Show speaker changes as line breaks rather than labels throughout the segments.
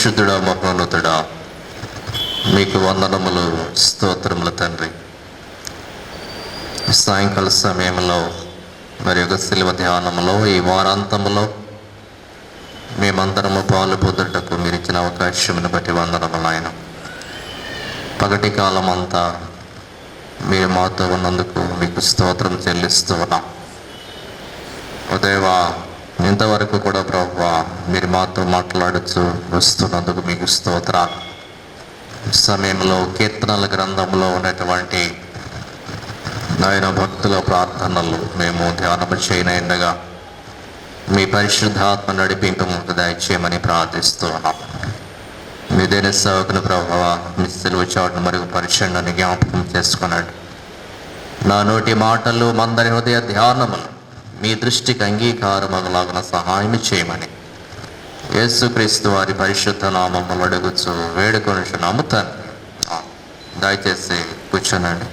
పరిశుద్ధుడా మహోన్నతుడా, మీకు వందనములు, స్తోత్రములు తండ్రి. సాయంకాల సమయంలో మరి ఒక శిలువ ధ్యానంలో ఈ వారాంతంలో మేమందరము పాలు పొందుటకు మీరు ఇచ్చిన అవకాశమును బట్టి వందనములు ఆయన. పగటి కాలం అంతా మీరు మాతో ఉన్నందుకు మీకు స్తోత్రం చెల్లిస్తూ ఉన్నాం. దేవా, ఇంతవరకు కూడా ప్రభువా మీరు మాతో మాట్లాడుతూ వస్తున్నందుకు మీకు స్తోత్రాలు. సమయంలో కీర్తనల గ్రంథంలో ఉన్నటువంటి ఆయన భక్తుల ప్రార్థనలు మేము ధ్యానం చేయనగా మీ పరిశుద్ధాత్మ నడిపింపు మాకు దయచేయమని ప్రార్థిస్తూ ఉన్నాం. మీదైన సేవకుని ప్రభువా మీ సిలువ చాటును మరుగుపరచండి, జ్ఞాపకం చేసుకున్నాడు. నా నోటి మాటలు మందరి హృదయ ధ్యానములు మీ దృష్టికి అంగీకారమగలాగిన సహాయం చేయమని యేసుక్రీస్తు వారి పరిశుద్ధ నామములు అడుగుచు వేడుకొనుచున్నాము తండ్రి. దయచేసి కూర్చునండి.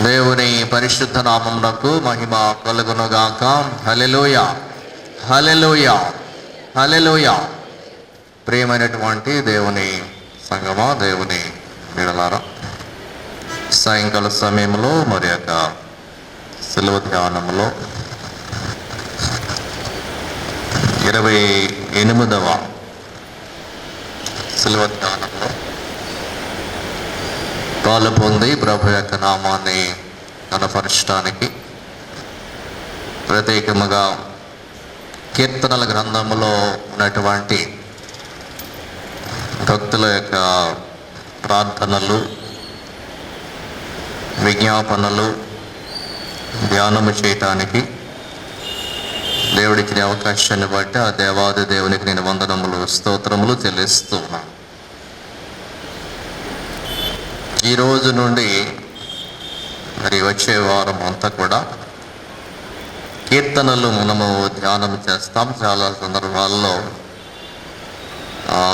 దేవుని పరిశుద్ధ నామమునకు మహిమ కలుగునుగాక. హల్లెలూయా, హల్లెలూయా, హల్లెలూయా. ప్రియమైనటువంటి దేవుని సంగమా, దేవుని బిడ్డలారా, సాయంకాల సమయంలో మరి యొక్క శిలువ ధ్యానంలో 28వ శిలువ ధ్యానంలో పాలు పొంది ప్రభు యొక్క నామాన్ని కనపరచడానికి ప్రత్యేకముగా కీర్తనల గ్రంథంలో ఉన్నటువంటి భక్తుల యొక్క ప్రార్థనలు, విజ్ఞాపనలు ధ్యానము చేయటానికి దేవుడిచ్చిన అవకాశాన్ని బట్టి ఆ దేవాది దేవునికి నేను వందనములు, స్తోత్రములు చెల్లిస్తూ ఉన్నాను. ఈ రోజు నుండి మరి వచ్చే వారం అంతా కూడా కీర్తనలు మనము ధ్యానం చేస్తాం. చాలా సందర్భాల్లో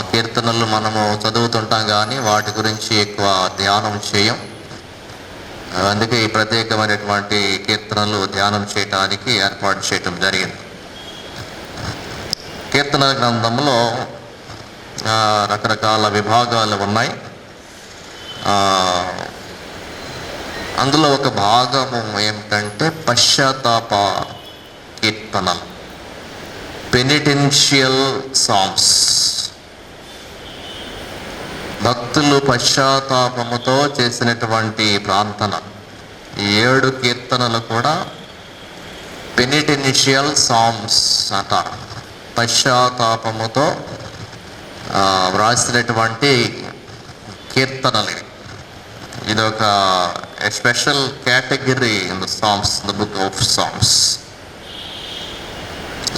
కీర్తనలు మనము చదువుతుంటాం కానీ వాటి గురించి ఎక్కువ ధ్యానం చేయం. అందుకే ఈ ప్రత్యేకమైనటువంటి కీర్తనలు ధ్యానం చేయటానికి ఏర్పాటు చేయటం జరిగింది. కీర్తన గ్రంథంలో రకరకాల విభాగాలు ఉన్నాయి. అందులో ఒక భాగము ఏమిటంటే పశ్చాత్తాప కీర్తనలు, పెనిటెన్షియల్ సాంగ్స్. భక్తులు పశ్చాత్తాపముతో చేసినటువంటి ప్రార్థన. ఈ 7 కీర్తనలు కూడా పెనిటెన్షియల్ సాంగ్స్ అంటారు. పశ్చాత్తాపముతో వ్రాసినటువంటి కీర్తనలు. ఇదొక special category in the songs, the book of songs.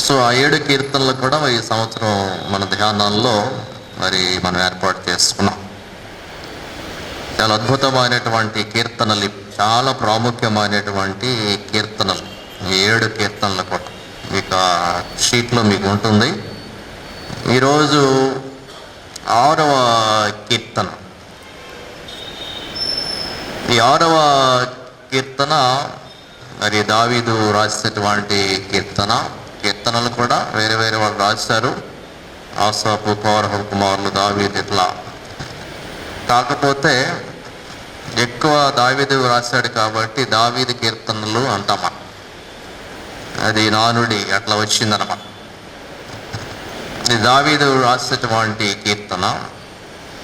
So ఆ 7 కీర్తనలు కూడా ఈ సంవత్సరం మన ధ్యానాల్లో మరి మనం ఏర్పాటు చేసుకున్నాం. చాలా అద్భుతమైనటువంటి కీర్తనలు, చాలా ప్రాముఖ్యమైనటువంటి కీర్తనలు. 7 కీర్తనలు కూడా ఇక షీట్లో మీకు ఉంటుంది. ఈరోజు 6వ కీర్తన. ఈ 6వ కీర్తన మరి దావీదు రాసినటువంటి కీర్తనలు కూడా వేరే వేరే వాళ్ళు రాశారు. ఆసాపు, కోరహ కుమారులు, దావీదు, ఇట్లా. కాకపోతే ఎక్కువ దావీదు రాశాడు కాబట్టి దావీదు కీర్తనలు అంటామా, అది నానుడి అట్లా వచ్చిందన్నమాట. ఇది దావీదు రాసినటువంటి కీర్తన.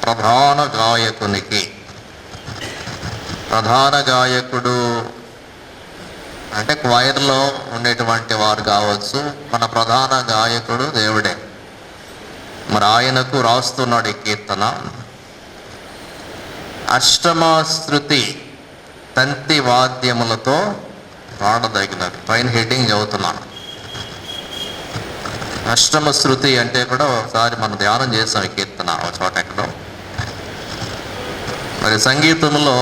ప్రధాన గాయకునికి, ప్రధాన గాయకుడు అంటే క్వైర్లో ఉండేటువంటి వారు కావచ్చు, మన ప్రధాన గాయకుడు దేవుడే. మరి ఆయనకు రాస్తున్నాడు ఈ కీర్తన. అష్టమ శృతి తంతి వాద్యములతో పాడదగినది. పైన హెడ్డింగ్ చదువుతున్నాను. అష్టమ శృతి అంటే కూడా ఒకసారి మనం ధ్యానం చేస్తాం ఈ కీర్తన ఒక చోట ఎక్కడో. మరి సంగీతంలో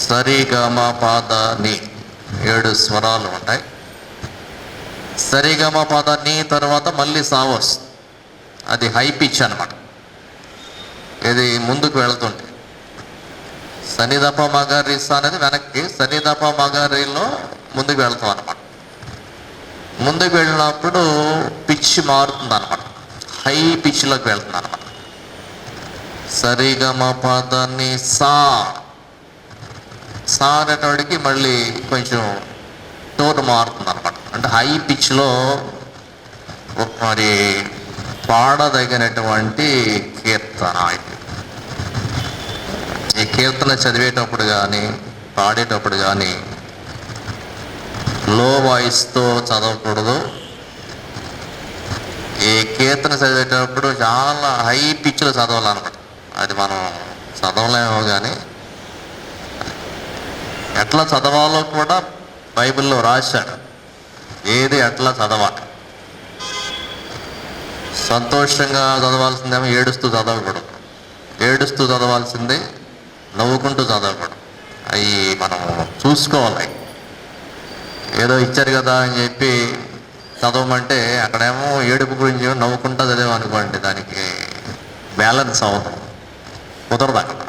సరి గమ పాద ని 7 స్వరాలు ఉంటాయి. సరిగమ పద నీ తర్వాత మళ్ళీ సావస్, అది హై పిచ్ అనమాట. ఇది ముందుకు వెళుతుంటే సనిదప మగరిసా అనేది వెనక్కి, సనిదప మగరిలో ముందుకు వెళ్తాం అనమాట. ముందుకు వెళ్ళినప్పుడు పిచ్ మారుతుంది అనమాట, హై పిచ్లోకి వెళ్తున్నాను అనమాట. సరిగమ పదని సా అనేటోడికి మళ్ళీ కొంచెం టోన్ మారుతుంది అనమాట. అంటే హై పిచ్లో మరి పాడదగినటువంటి కీర్తన ఇది. ఈ కీర్తన చదివేటప్పుడు కానీ పాడేటప్పుడు కానీ లో వాయిస్తో చదవకూడదు. ఈ కీర్తన చదివేటప్పుడు చాలా హై పిచ్లో చదవాలన్నమాట. అది మనం చదవలేమో కానీ ఎట్లా చదవాలో కూడా బైబిల్లో రాశాడు. ఏది ఎట్లా చదవాలి. సంతోషంగా చదవాల్సిందేమో ఏడుస్తూ చదవకూడదు. ఏడుస్తూ చదవాల్సిందే నవ్వుకుంటూ చదవకూడదు. అవి మనం చూసుకోవాలి. ఏదో ఇచ్చారు కదా అని చెప్పి చదవమంటే అక్కడేమో ఏడుపు గురించి నవ్వుకుంటా చదివామనుకోండి, దానికి బ్యాలెన్స్ అవ్వదు, కుదరదు. అక్కడ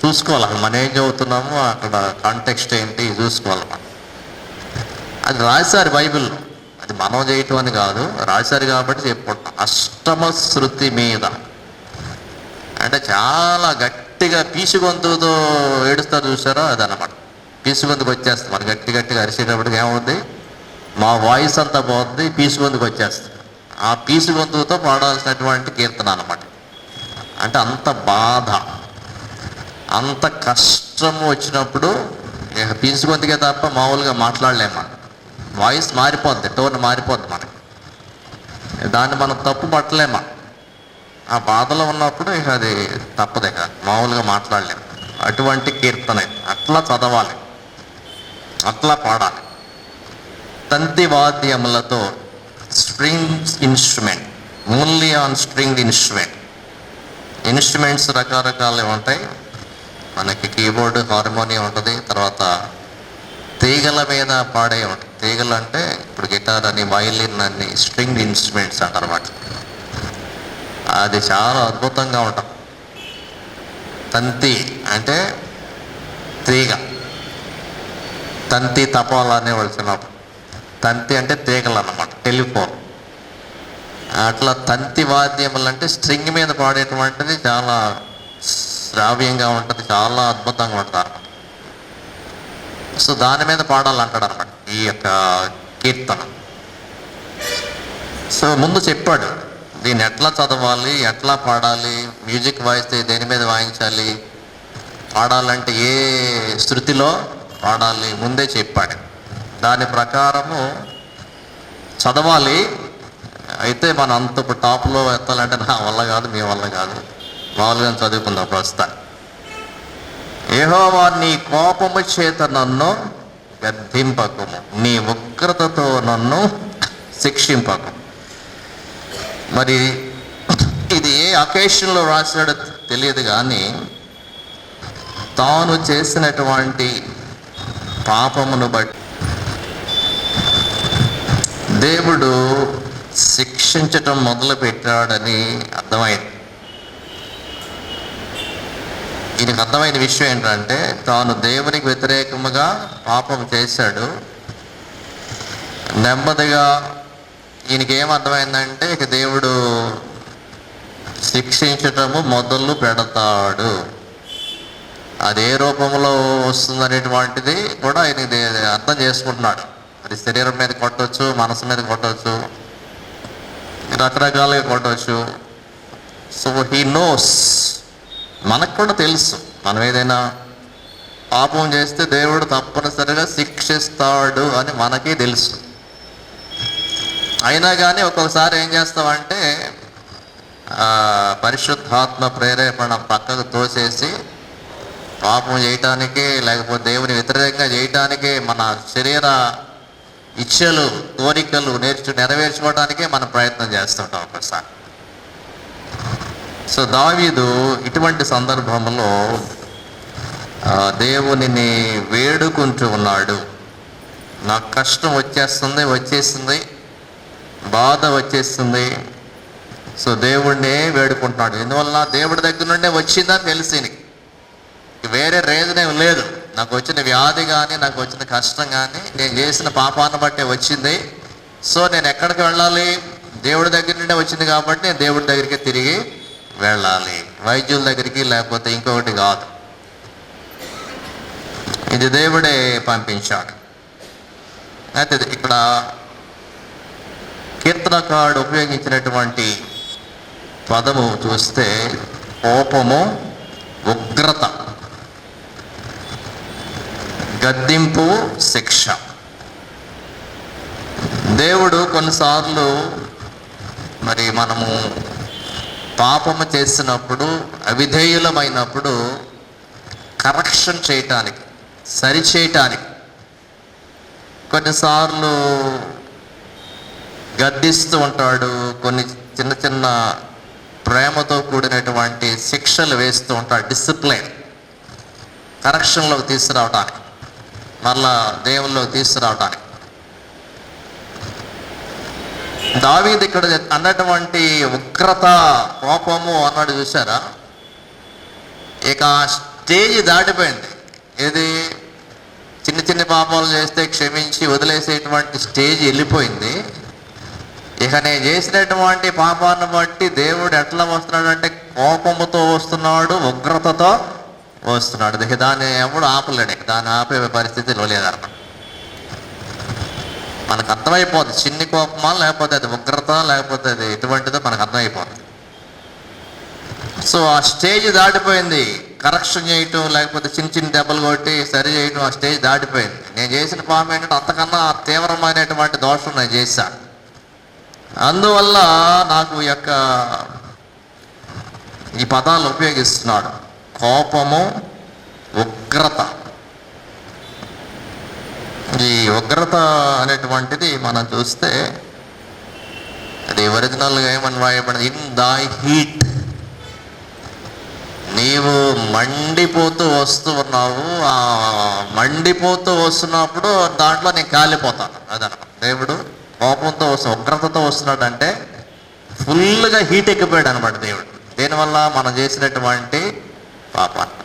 చూసుకోవాలి. అక్కడ మనం ఏం చదువుతున్నామో అక్కడ కాంటెక్స్ట్ ఏంటి చూసుకోవాలి మనం. అది రాశారు బైబిల్లో, అది మనం చేయటం అని కాదు, రాశారు కాబట్టి చెప్పుకుంటాం. అష్టమ శృతి మీద అంటే చాలా గట్టిగా పీసుగొంతుతో ఏడుస్తారు చూసారో అదనమాట. పీసుగొంతుకు వచ్చేస్తుంది. మనం గట్టిగా అరిచేటప్పటికి ఏమవుతుంది, మా వాయిస్ అంతా పోతుంది, పీసుగొంతుకు వచ్చేస్తుంది. ఆ పీసుగొంతుతో పాడాల్సినటువంటి కీర్తన అనమాట. అంటే అంత బాధ, అంత కష్టము వచ్చినప్పుడు పీసుగొంతుకే తప్ప మామూలుగా మాట్లాడలేము. వాయిస్ మారిపోద్ది, టోన్ మారిపోద్ది మనకి. దాన్ని మనం తప్పు పట్టలేమా. ఆ బాధలో ఉన్నప్పుడు ఇక అది తప్పదు, ఇక మామూలుగా మాట్లాడలేము. అటువంటి కీర్తన అట్లా చదవాలి, అట్లా పాడాలి. తంతి వాద్యములతో, string instrument, only on string instrument. Instruments రకరకాలు ఉంటాయి మనకి. కీబోర్డు, హార్మోనియం ఉంటుంది, తర్వాత తీగల మీద పాడే ఉంటాయి. తీగలు అంటే ఇప్పుడు గిటార్ అని, వయలిన్ అని, స్ట్రింగ్ ఇన్స్ట్రుమెంట్స్ అంటారు వాటి. అది చాలా అద్భుతంగా ఉంటాం. తంతి అంటే తీగ, తంతి తపాలా అనేవాళ్ళు చిన్నప్పుడు. తంతి అంటే తీగలు అన్నమాట, టెలిఫోన్. అట్లా తంతి వాద్యములు అంటే స్ట్రింగ్ మీద పాడేటువంటిది చాలా శ్రావ్యంగా ఉంటుంది, చాలా అద్భుతంగా ఉంటుంది అన్నమాట. సో దాని మీద పాడాలంటాడు అనమాట ఈ యొక్క కీర్తన. సో ముందు చెప్పాడు దీన్ని ఎట్లా చదవాలి, ఎట్లా పాడాలి, మ్యూజిక్ వాయిస్తే దేని మీద వాయించాలి, పాడాలంటే ఏ శృతిలో పాడాలి ముందే చెప్పాడు. దాని ప్రకారము చదవాలి. అయితే మన అంత ఇప్పుడు టాప్లో ఎత్తాలంటే నా వల్ల కాదు, మీ వల్ల కాదు. మామూలుగా చదువుకుందాం ప్రస్తుతం. యెహోవా నీ కోపము చేత నన్ను గద్దింపకము, నీ ఉగ్రతతో నన్ను శిక్షింపకము. మరి ఇది ఏ అకేషన్లో రాశాడో తెలియదు కానీ తాను చేసినటువంటి పాపమును బట్టి దేవుడు శిక్షించటం మొదలు పెట్టాడని అర్థమైంది. ఈయనకు అర్థమైన విషయం ఏంటంటే తాను దేవునికి వ్యతిరేకముగా పాపం చేశాడు. నెమ్మదిగా ఈయనకి ఏమర్థమైందంటే ఇక దేవుడు శిక్షించటము మొదలు పెడతాడు. అది ఏ రూపంలో వస్తుందనేటువంటిది కూడా ఆయనకి అర్థం చేసుకుంటున్నాడు. అది శరీరం మీద కొట్టవచ్చు, మనసు మీద కొట్టవచ్చు, రకరకాలుగా కొట్టవచ్చు. So he knows. మనకు కూడా తెలుసు మనం ఏదైనా పాపం చేస్తే దేవుడు తప్పనిసరిగా శిక్షిస్తాడు అని మనకి తెలుసు. అయినా కానీ ఒక్కొక్కసారి ఏం చేస్తామంటే పరిశుద్ధాత్మ ప్రేరేపణ పక్కకు తోసేసి పాపం చేయటానికి, లేకపోతే దేవుని వ్యతిరేకంగా చేయటానికే, మన శరీర ఇచ్ఛలు, కోరికలు నెరవేర్చుకోవడానికే మనం ప్రయత్నం చేస్తుంటాం ఒక్కసారి. సో దావీదు ఇటువంటి సందర్భంలో దేవునిని వేడుకుంటూ ఉన్నాడు. నాకు కష్టం వచ్చేసింది, బాధ వచ్చేస్తుంది. సో దేవుడినే వేడుకుంటున్నాడు. ఎందువల్ల దేవుడి దగ్గర నుండే వచ్చిందని తెలిసి, వేరే రీజన్ ఏం లేదు. నాకు వచ్చిన వ్యాధి కానీ, నాకు వచ్చిన కష్టం కానీ నేను చేసిన పాపాన్ని బట్టే వచ్చింది. సో నేను ఎక్కడికి వెళ్ళాలి? దేవుడి దగ్గర నుండి నుండే వచ్చింది కాబట్టి నేను దేవుడి దగ్గరికి తిరిగి వెళ్ళాలి, వైద్యుల దగ్గరికి లేకపోతే ఇంకొకటి కాదు. ఇది దేవుడే పంపించాడు. అయితే ఇక్కడ కీర్తనకారుడు ఉపయోగించినటువంటి పదము చూస్తే కోపము, ఉగ్రత, గద్దింపు, శిక్ష. దేవుడు కొన్నిసార్లు మరి మనము పాపము చేసినప్పుడు, అవిధేయులమైనప్పుడు కరెక్షన్ చేయటానికి, సరిచేయటానికి కొన్నిసార్లు గద్దిస్తూ ఉంటాడు. కొన్ని చిన్న చిన్న ప్రేమతో కూడినటువంటి శిక్షలు వేస్తూ ఉంటాడు, డిసిప్లైన్, కరెక్షన్లోకి తీసుకురావటానికి, మళ్ళా దేవుల్లోకి తీసుకురావటానికి. దావీదు ఇక్కడ అన్నటువంటి ఉగ్రత, కోపము అన్నాడు చూసారా, ఇక ఆ స్టేజ్ దాటిపోయింది. ఏది చిన్న చిన్న పాపాలు చేస్తే క్షమించి వదిలేసేటువంటి స్టేజ్ వెళ్ళిపోయింది. ఇక నేను చేసినటువంటి పాపాన్ని బట్టి దేవుడు ఎట్లా వస్తున్నాడు అంటే కోపముతో వస్తున్నాడు, ఉగ్రతతో వస్తున్నాడు. ఇక దాన్ని ఎప్పుడు ఆపలేడు, దాన్ని ఆపే పరిస్థితిలో లేదన్నమాట. మనకు అర్థమైపోతుంది చిన్ని కోపమా లేకపోతే అది ఉగ్రత లేకపోతే అది ఎటువంటిదో మనకు అర్థమైపోతుంది. సో ఆ స్టేజ్ దాటిపోయింది. కరెక్షన్ చేయటం లేకపోతే చిన్న చిన్న దెబ్బలు కొట్టి సరి చేయటం, ఆ స్టేజ్ దాటిపోయింది. నేను చేసిన పాపం ఏంటంటే అంతకన్నా తీవ్రమైనటువంటి దోషం నేను చేశాను. అందువల్ల నాకు ఈ పదాలు ఉపయోగిస్తున్నాడు, కోపము, ఉగ్రత. ఈ ఉగ్రత అనేటువంటిది మనం చూస్తే అది ఒరిజినల్గా ఏమని రాయబడింది, ఇన్ దై హీట్. నీవు మండిపోతూ వస్తూ ఉన్నావు, ఆ మండిపోతూ వస్తున్నప్పుడు దాంట్లో నేను కాలిపోతాను. అదనమాట. దేవుడు కోపంతో ఉగ్రతతో వస్తున్నాడు అంటే ఫుల్గా హీట్ ఎక్కిపోయాడు అనమాట దేవుడు. దీనివల్ల మనం చేసినటువంటి పాపాన్ని.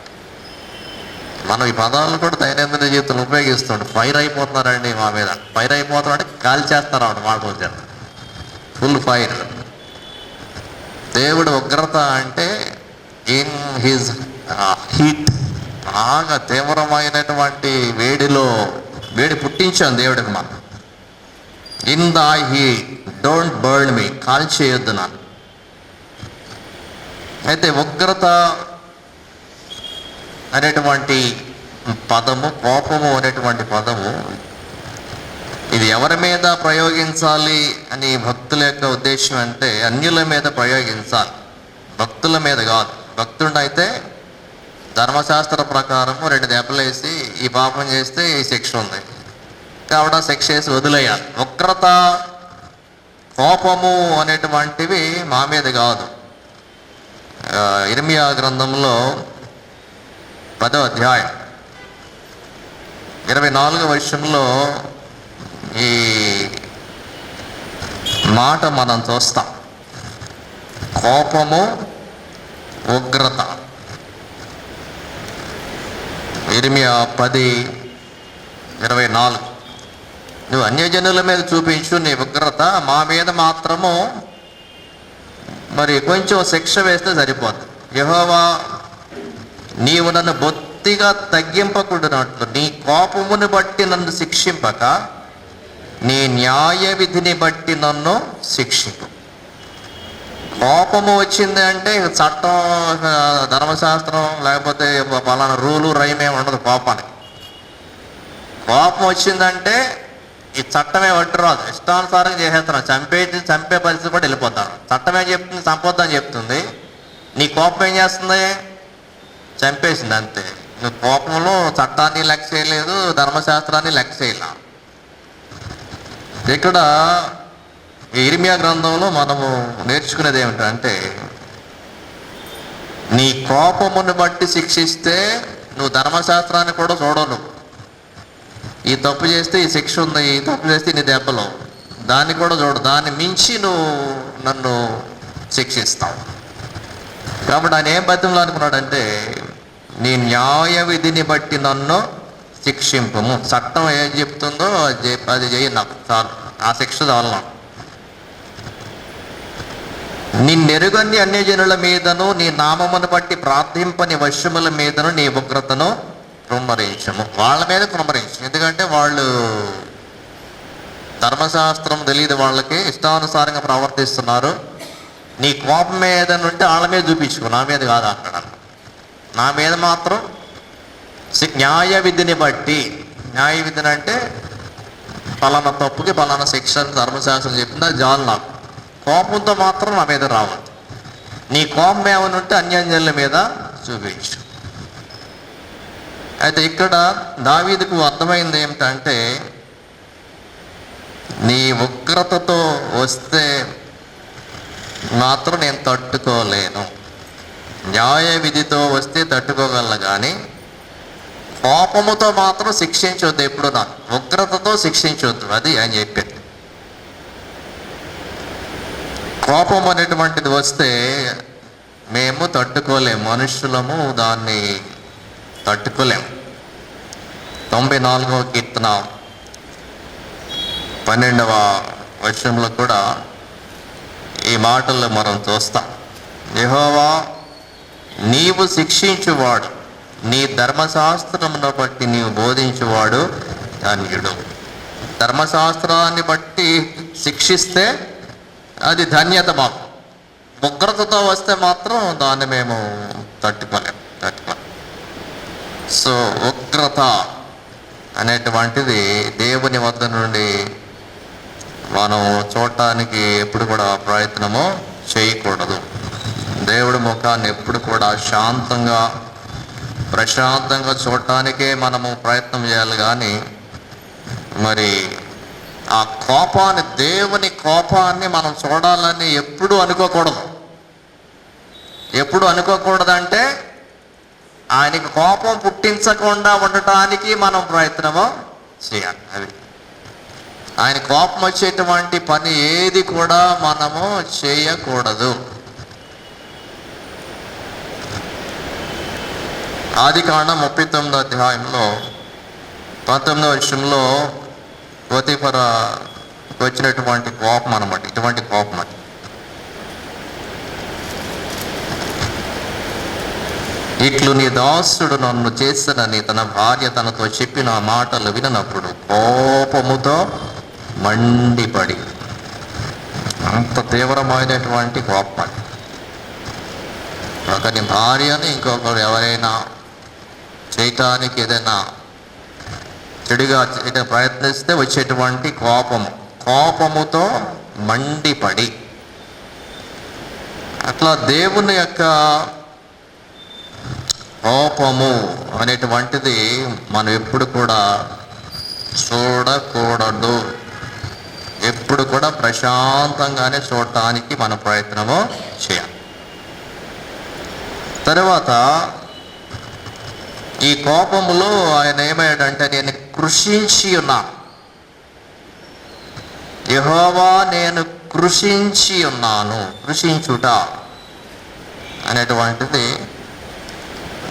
మనం ఈ పదాలను కూడా దైనందిన జీవితంలో ఉపయోగిస్తుంటాం. ఫైర్ అయిపోతున్నారండి మా మీద, ఫైర్ అయిపోతున్నారంటే కాల్ చేస్తారు అన్నమాట. మాట వచ్చారు ఫుల్ ఫైర్. దేవుడు ఉగ్రత అంటే ఇన్ హిజ్ హీట్, బాగా తీవ్రమైనటువంటి వేడి పుట్టించాను దేవుడికి మనం. In the heat don't burn me, call చేయొద్దు నన్ను. అయితే ఉగ్రత అనేటువంటి పదము, కోపము అనేటువంటి పదము, ఇది ఎవరి మీద ప్రయోగించాలి అని భక్తుల యొక్క ఉద్దేశం అంటే అన్యుల మీద ప్రయోగించాలి, భక్తుల మీద కాదు. భక్తుడైతే ధర్మశాస్త్ర ప్రకారము 2 దెబ్బలేసి ఈ పాపం చేస్తే ఈ శిక్ష ఉంది కాబట్టి శిక్ష వేసి వదిలేయాలి. ఉగ్రత, కోపము అనేటువంటివి మా మీద కాదు. ఇర్మియా గ్రంథంలో 10వ అధ్యాయం 24వ వచనంలో ఈ మాట మనం చూస్తాం. కోపము, ఉగ్రత. ఇర్మియా 10:24. నువ్వు అన్యజనుల మీద చూపించు నీ ఉగ్రత, మా మీద మాత్రము మరి కొంచెం శిక్ష వేస్తే సరిపోతుంది. యెహోవా నీవు నన్ను బొత్తిగా తగ్గింపకుండానట్లు నీ కోపముని బట్టి నన్ను శిక్షింపక నీ న్యాయ విధిని బట్టి నన్ను శిక్షింపు. కోపము వచ్చింది అంటే చట్టం, ధర్మశాస్త్రం లేకపోతే పలానా రూలు రైమే ఉండదు కోపానికి. కోపం వచ్చిందంటే ఈ చట్టమే పట్టురాదు, ఇష్టానుసారంగా చేసేస్తున్నాను, చంపే పరిస్థితి కూడా వెళ్ళిపోతాను. చట్టమే చెప్తుంది చంపొద్దని చెప్తుంది, నీ కోపం ఏం చేస్తుంది, చంపేసింది అంతే. నువ్వు కోపంలో చట్టాన్ని లెక్క చేయలేదు, ధర్మశాస్త్రాన్ని లెక్క చేయలే. ఇక్కడ ఇర్మియా గ్రంథంలో మనము నేర్చుకునేది ఏమిటంటే నీ కోపమును బట్టి శిక్షిస్తే నువ్వు ధర్మశాస్త్రాన్ని కూడా చూడవు. ఈ తప్పు చేస్తే ఈ శిక్ష ఉంది, ఈ తప్పు చేస్తే నీ దెబ్బలు, దాన్ని కూడా చూడు. దాన్ని మించి నువ్వు నన్ను శిక్షిస్తావు. కాబట్టి ఆయన ఏం బతిమలు అనుకున్నాడంటే నీ న్యాయ విధిని బట్టి నన్ను శిక్షింపము. చట్టం ఏం చెప్తుందో అది చెయ్యి నాకు చాలు, ఆ శిక్ష చాలు. నెరుగని అన్యజనుల మీదను నీ నామమును బట్టి ప్రార్థింపని వశ్యముల మీదను నీ ఉగ్రతను కృమ్మరించము. వాళ్ళ మీద కృమ్మరించు. ఎందుకంటే వాళ్ళు ధర్మశాస్త్రం తెలియదు, వాళ్ళకి ఇష్టానుసారంగా ప్రవర్తిస్తున్నారు. నీ కోపం మీద నుంటే వాళ్ళ మీద చూపించుకో, నా మీద కాదు అంటాడు. నా మీద మాత్రం న్యాయ విధిని బట్టి, న్యాయ విధిని అంటే పలానా తప్పుకి పలానా శిక్ష ధర్మశాస్త్రం చెప్పింది, అది జాలు. నాకు కోపంతో మాత్రం నా మీద రావద్దు. నీ కోపం ఏమైనా ఉంటే అన్యాన్యుల మీద చూపించు. అయితే ఇక్కడ దావీదుకు అర్థమైంది ఏమిటంటే, నీ ఉగ్రతతో వస్తే మాత్రం నేను తట్టుకోలేను. న్యాయ విధితో వస్తే తట్టుకోగలను, కానీ కోపముతో మాత్రం శిక్షించొద్దు. ఎప్పుడు నా ఉగ్రతతో శిక్షించొద్దు. అది ఆయన చెప్పేది. కోపం అనేటువంటిది వస్తే మేము తట్టుకోలేము, మనుషులము దాన్ని తట్టుకోలేము. 94వ కీర్తన 12వ వచనంలో కూడా ఈ మాటల్లో మనం చూస్తాం. యెహోవా నీవు శిక్షించువాడు, నీ ధర్మశాస్త్రమును బట్టి నీవు బోధించువాడు ధన్యుడు. ధర్మశాస్త్రాన్ని బట్టి శిక్షిస్తే అది ధన్యత. మాకు ఉగ్రతతో వస్తే మాత్రం దాన్ని మేము తట్టుకోలేము. సో ఉగ్రత అనేటువంటిది దేవుని వద్ద నుండి మనం చూడటానికి ఎప్పుడు కూడా ప్రయత్నము చేయకూడదు. దేవుడి ముఖాన్ని ఎప్పుడు కూడా శాంతంగా ప్రశాంతంగా చూడటానికే మనము ప్రయత్నం చేయాలి, కానీ మరి ఆ కోపాన్ని, దేవుని కోపాన్ని మనం చూడాలని ఎప్పుడు అనుకోకూడదు. ఎప్పుడు అనుకోకూడదంటే ఆయనకి కోపం పుట్టించకుండా ఉండటానికి మనం ప్రయత్నము చేయాలి. అది ఆయన కోపం వచ్చేటువంటి పని ఏది కూడా మనము చేయకూడదు. ఆదికాండం 39వ అధ్యాయంలో 19వ వచనంలో పోతీఫర వచ్చినటువంటి కోపం అన్నమాట. ఇటువంటి కోపం అది. ఇట్లు నీ దాసుడు నన్ను చేసనని తన భార్య తనతో చెప్పిన మాటలు వినప్పుడు కోపముతో మండిపడి, అంత తీవ్రమైనటువంటి కోపం. ఒకరి భార్యని ఇంకొకరు ఎవరైనా చేయటానికి ఏదైనా చెడుగా ప్రయత్నిస్తే వచ్చేటువంటి కోపముతో మండిపడి, అట్లా దేవుని యొక్క కోపము అనేటువంటిది మనం ఎప్పుడు కూడా చూడకూడదు. ఎప్పుడు కూడా ప్రశాంతంగానే చూడటానికి మన ప్రయత్నము చేయాలి. తర్వాత ఈ కోపములో ఆయన ఏమయ్యాడంటే, నేను కృషించి ఉన్నాను. యెహోవా నేను కృషించి ఉన్నాను. కృషించుట అనేటువంటిది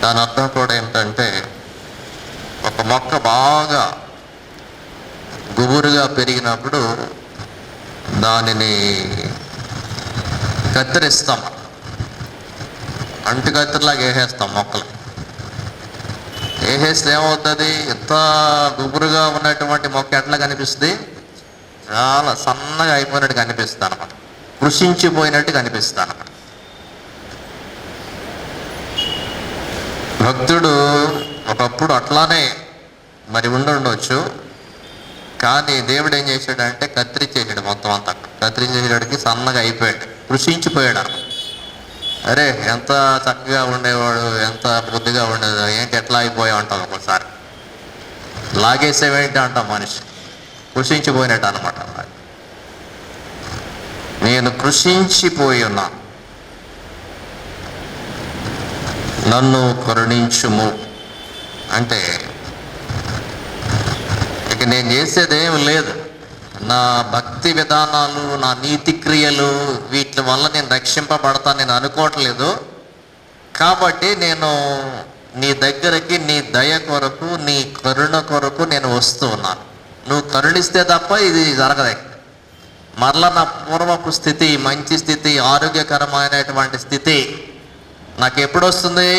దాని అర్థం కూడా ఏమిటంటే, ఒక మొక్క బాగా గుబురుగా పెరిగినప్పుడు దానిని కత్తిరిస్తాం, అంటు కత్తిరిలాగా వేసేస్తాం. మొక్కలు వేసేస్తే ఏమవుతుంది, ఎంత గుబురుగా ఉన్నటువంటి మొక్క ఎట్లా కనిపిస్తుంది, చాలా సన్నగా అయిపోయినట్టు కనిపిస్తుంది అనమాట, కృషించిపోయినట్టు కనిపిస్తుంది అనమాట. భక్తుడు ఒకప్పుడు అట్లానే మరి ఉండొచ్చు, కానీ దేవుడు ఏం చేశాడంటే కత్తిరించేసాడు. మొత్తం అంతా కత్తిరించేసాడికి సన్నగా అయిపోయాడు, కృషించిపోయాడు అనమాట. అరే ఎంత చక్కగా ఉండేవాడు, ఎంత బుద్ధిగా ఉండేది, ఏంటి ఎట్లా అయిపోయావు అంటాం. ఒకసారి లాగేసేవేంటి అంటాం, మనిషి కృషించిపోయినట్టు అనమాట. నేను కృషించిపోయి ఉన్నా, నన్ను కరుణించుము అంటే ఇక నేను చేసేదేం లేదు. నా భక్తి విధానాలు, నా నీతి క్రియలు, వీటి వల్ల నేను రక్షింపబడతాను నేను అనుకోవట్లేదు. కాబట్టి నేను నీ దగ్గరికి నీ దయ కొరకు, నీ కరుణ కొరకు నేను వస్తూ ఉన్నాను. నువ్వు కరుణిస్తే తప్ప ఇది జరగదు. మరలా నా పూర్వపు స్థితి, మంచి స్థితి, ఆరోగ్యకరమైనటువంటి స్థితి నాకు ఎప్పుడు వస్తుంది?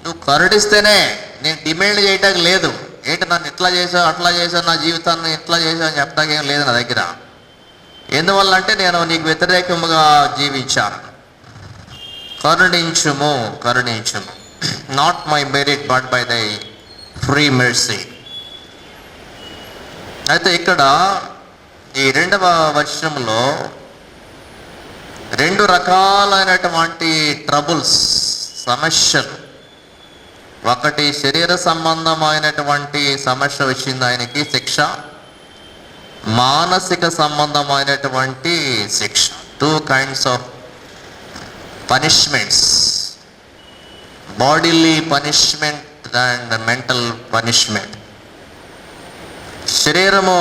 నువ్వు కరుణిస్తేనే. నేను డిమాండ్ చేయటానికి లేదు. ఏంటి నన్ను ఇట్లా చేసావు, అట్లా చేసావు, నా జీవితాన్ని ఇట్లా చేసావు అని చెప్పడానికి ఏం లేదు నా దగ్గర. ఎందువల్ల అంటే నేను నీకు వ్యతిరేకముగా జీవించాను. కరుణించుము, కరుణించుము. Not my merit but by thy free mercy. అయితే ఇక్కడ ఈ 2వ వచనంలో 2 రకాలైనటువంటి ట్రబుల్స్, సమస్యలు. ఒకటి శరీర సంబంధమైనటువంటి సమస్య వచ్చింది ఆయనకి, శిక్ష. మానసిక సంబంధమైనటువంటి శిక్ష. 2 kinds of punishments, bodily punishment and mental punishment. శరీరము,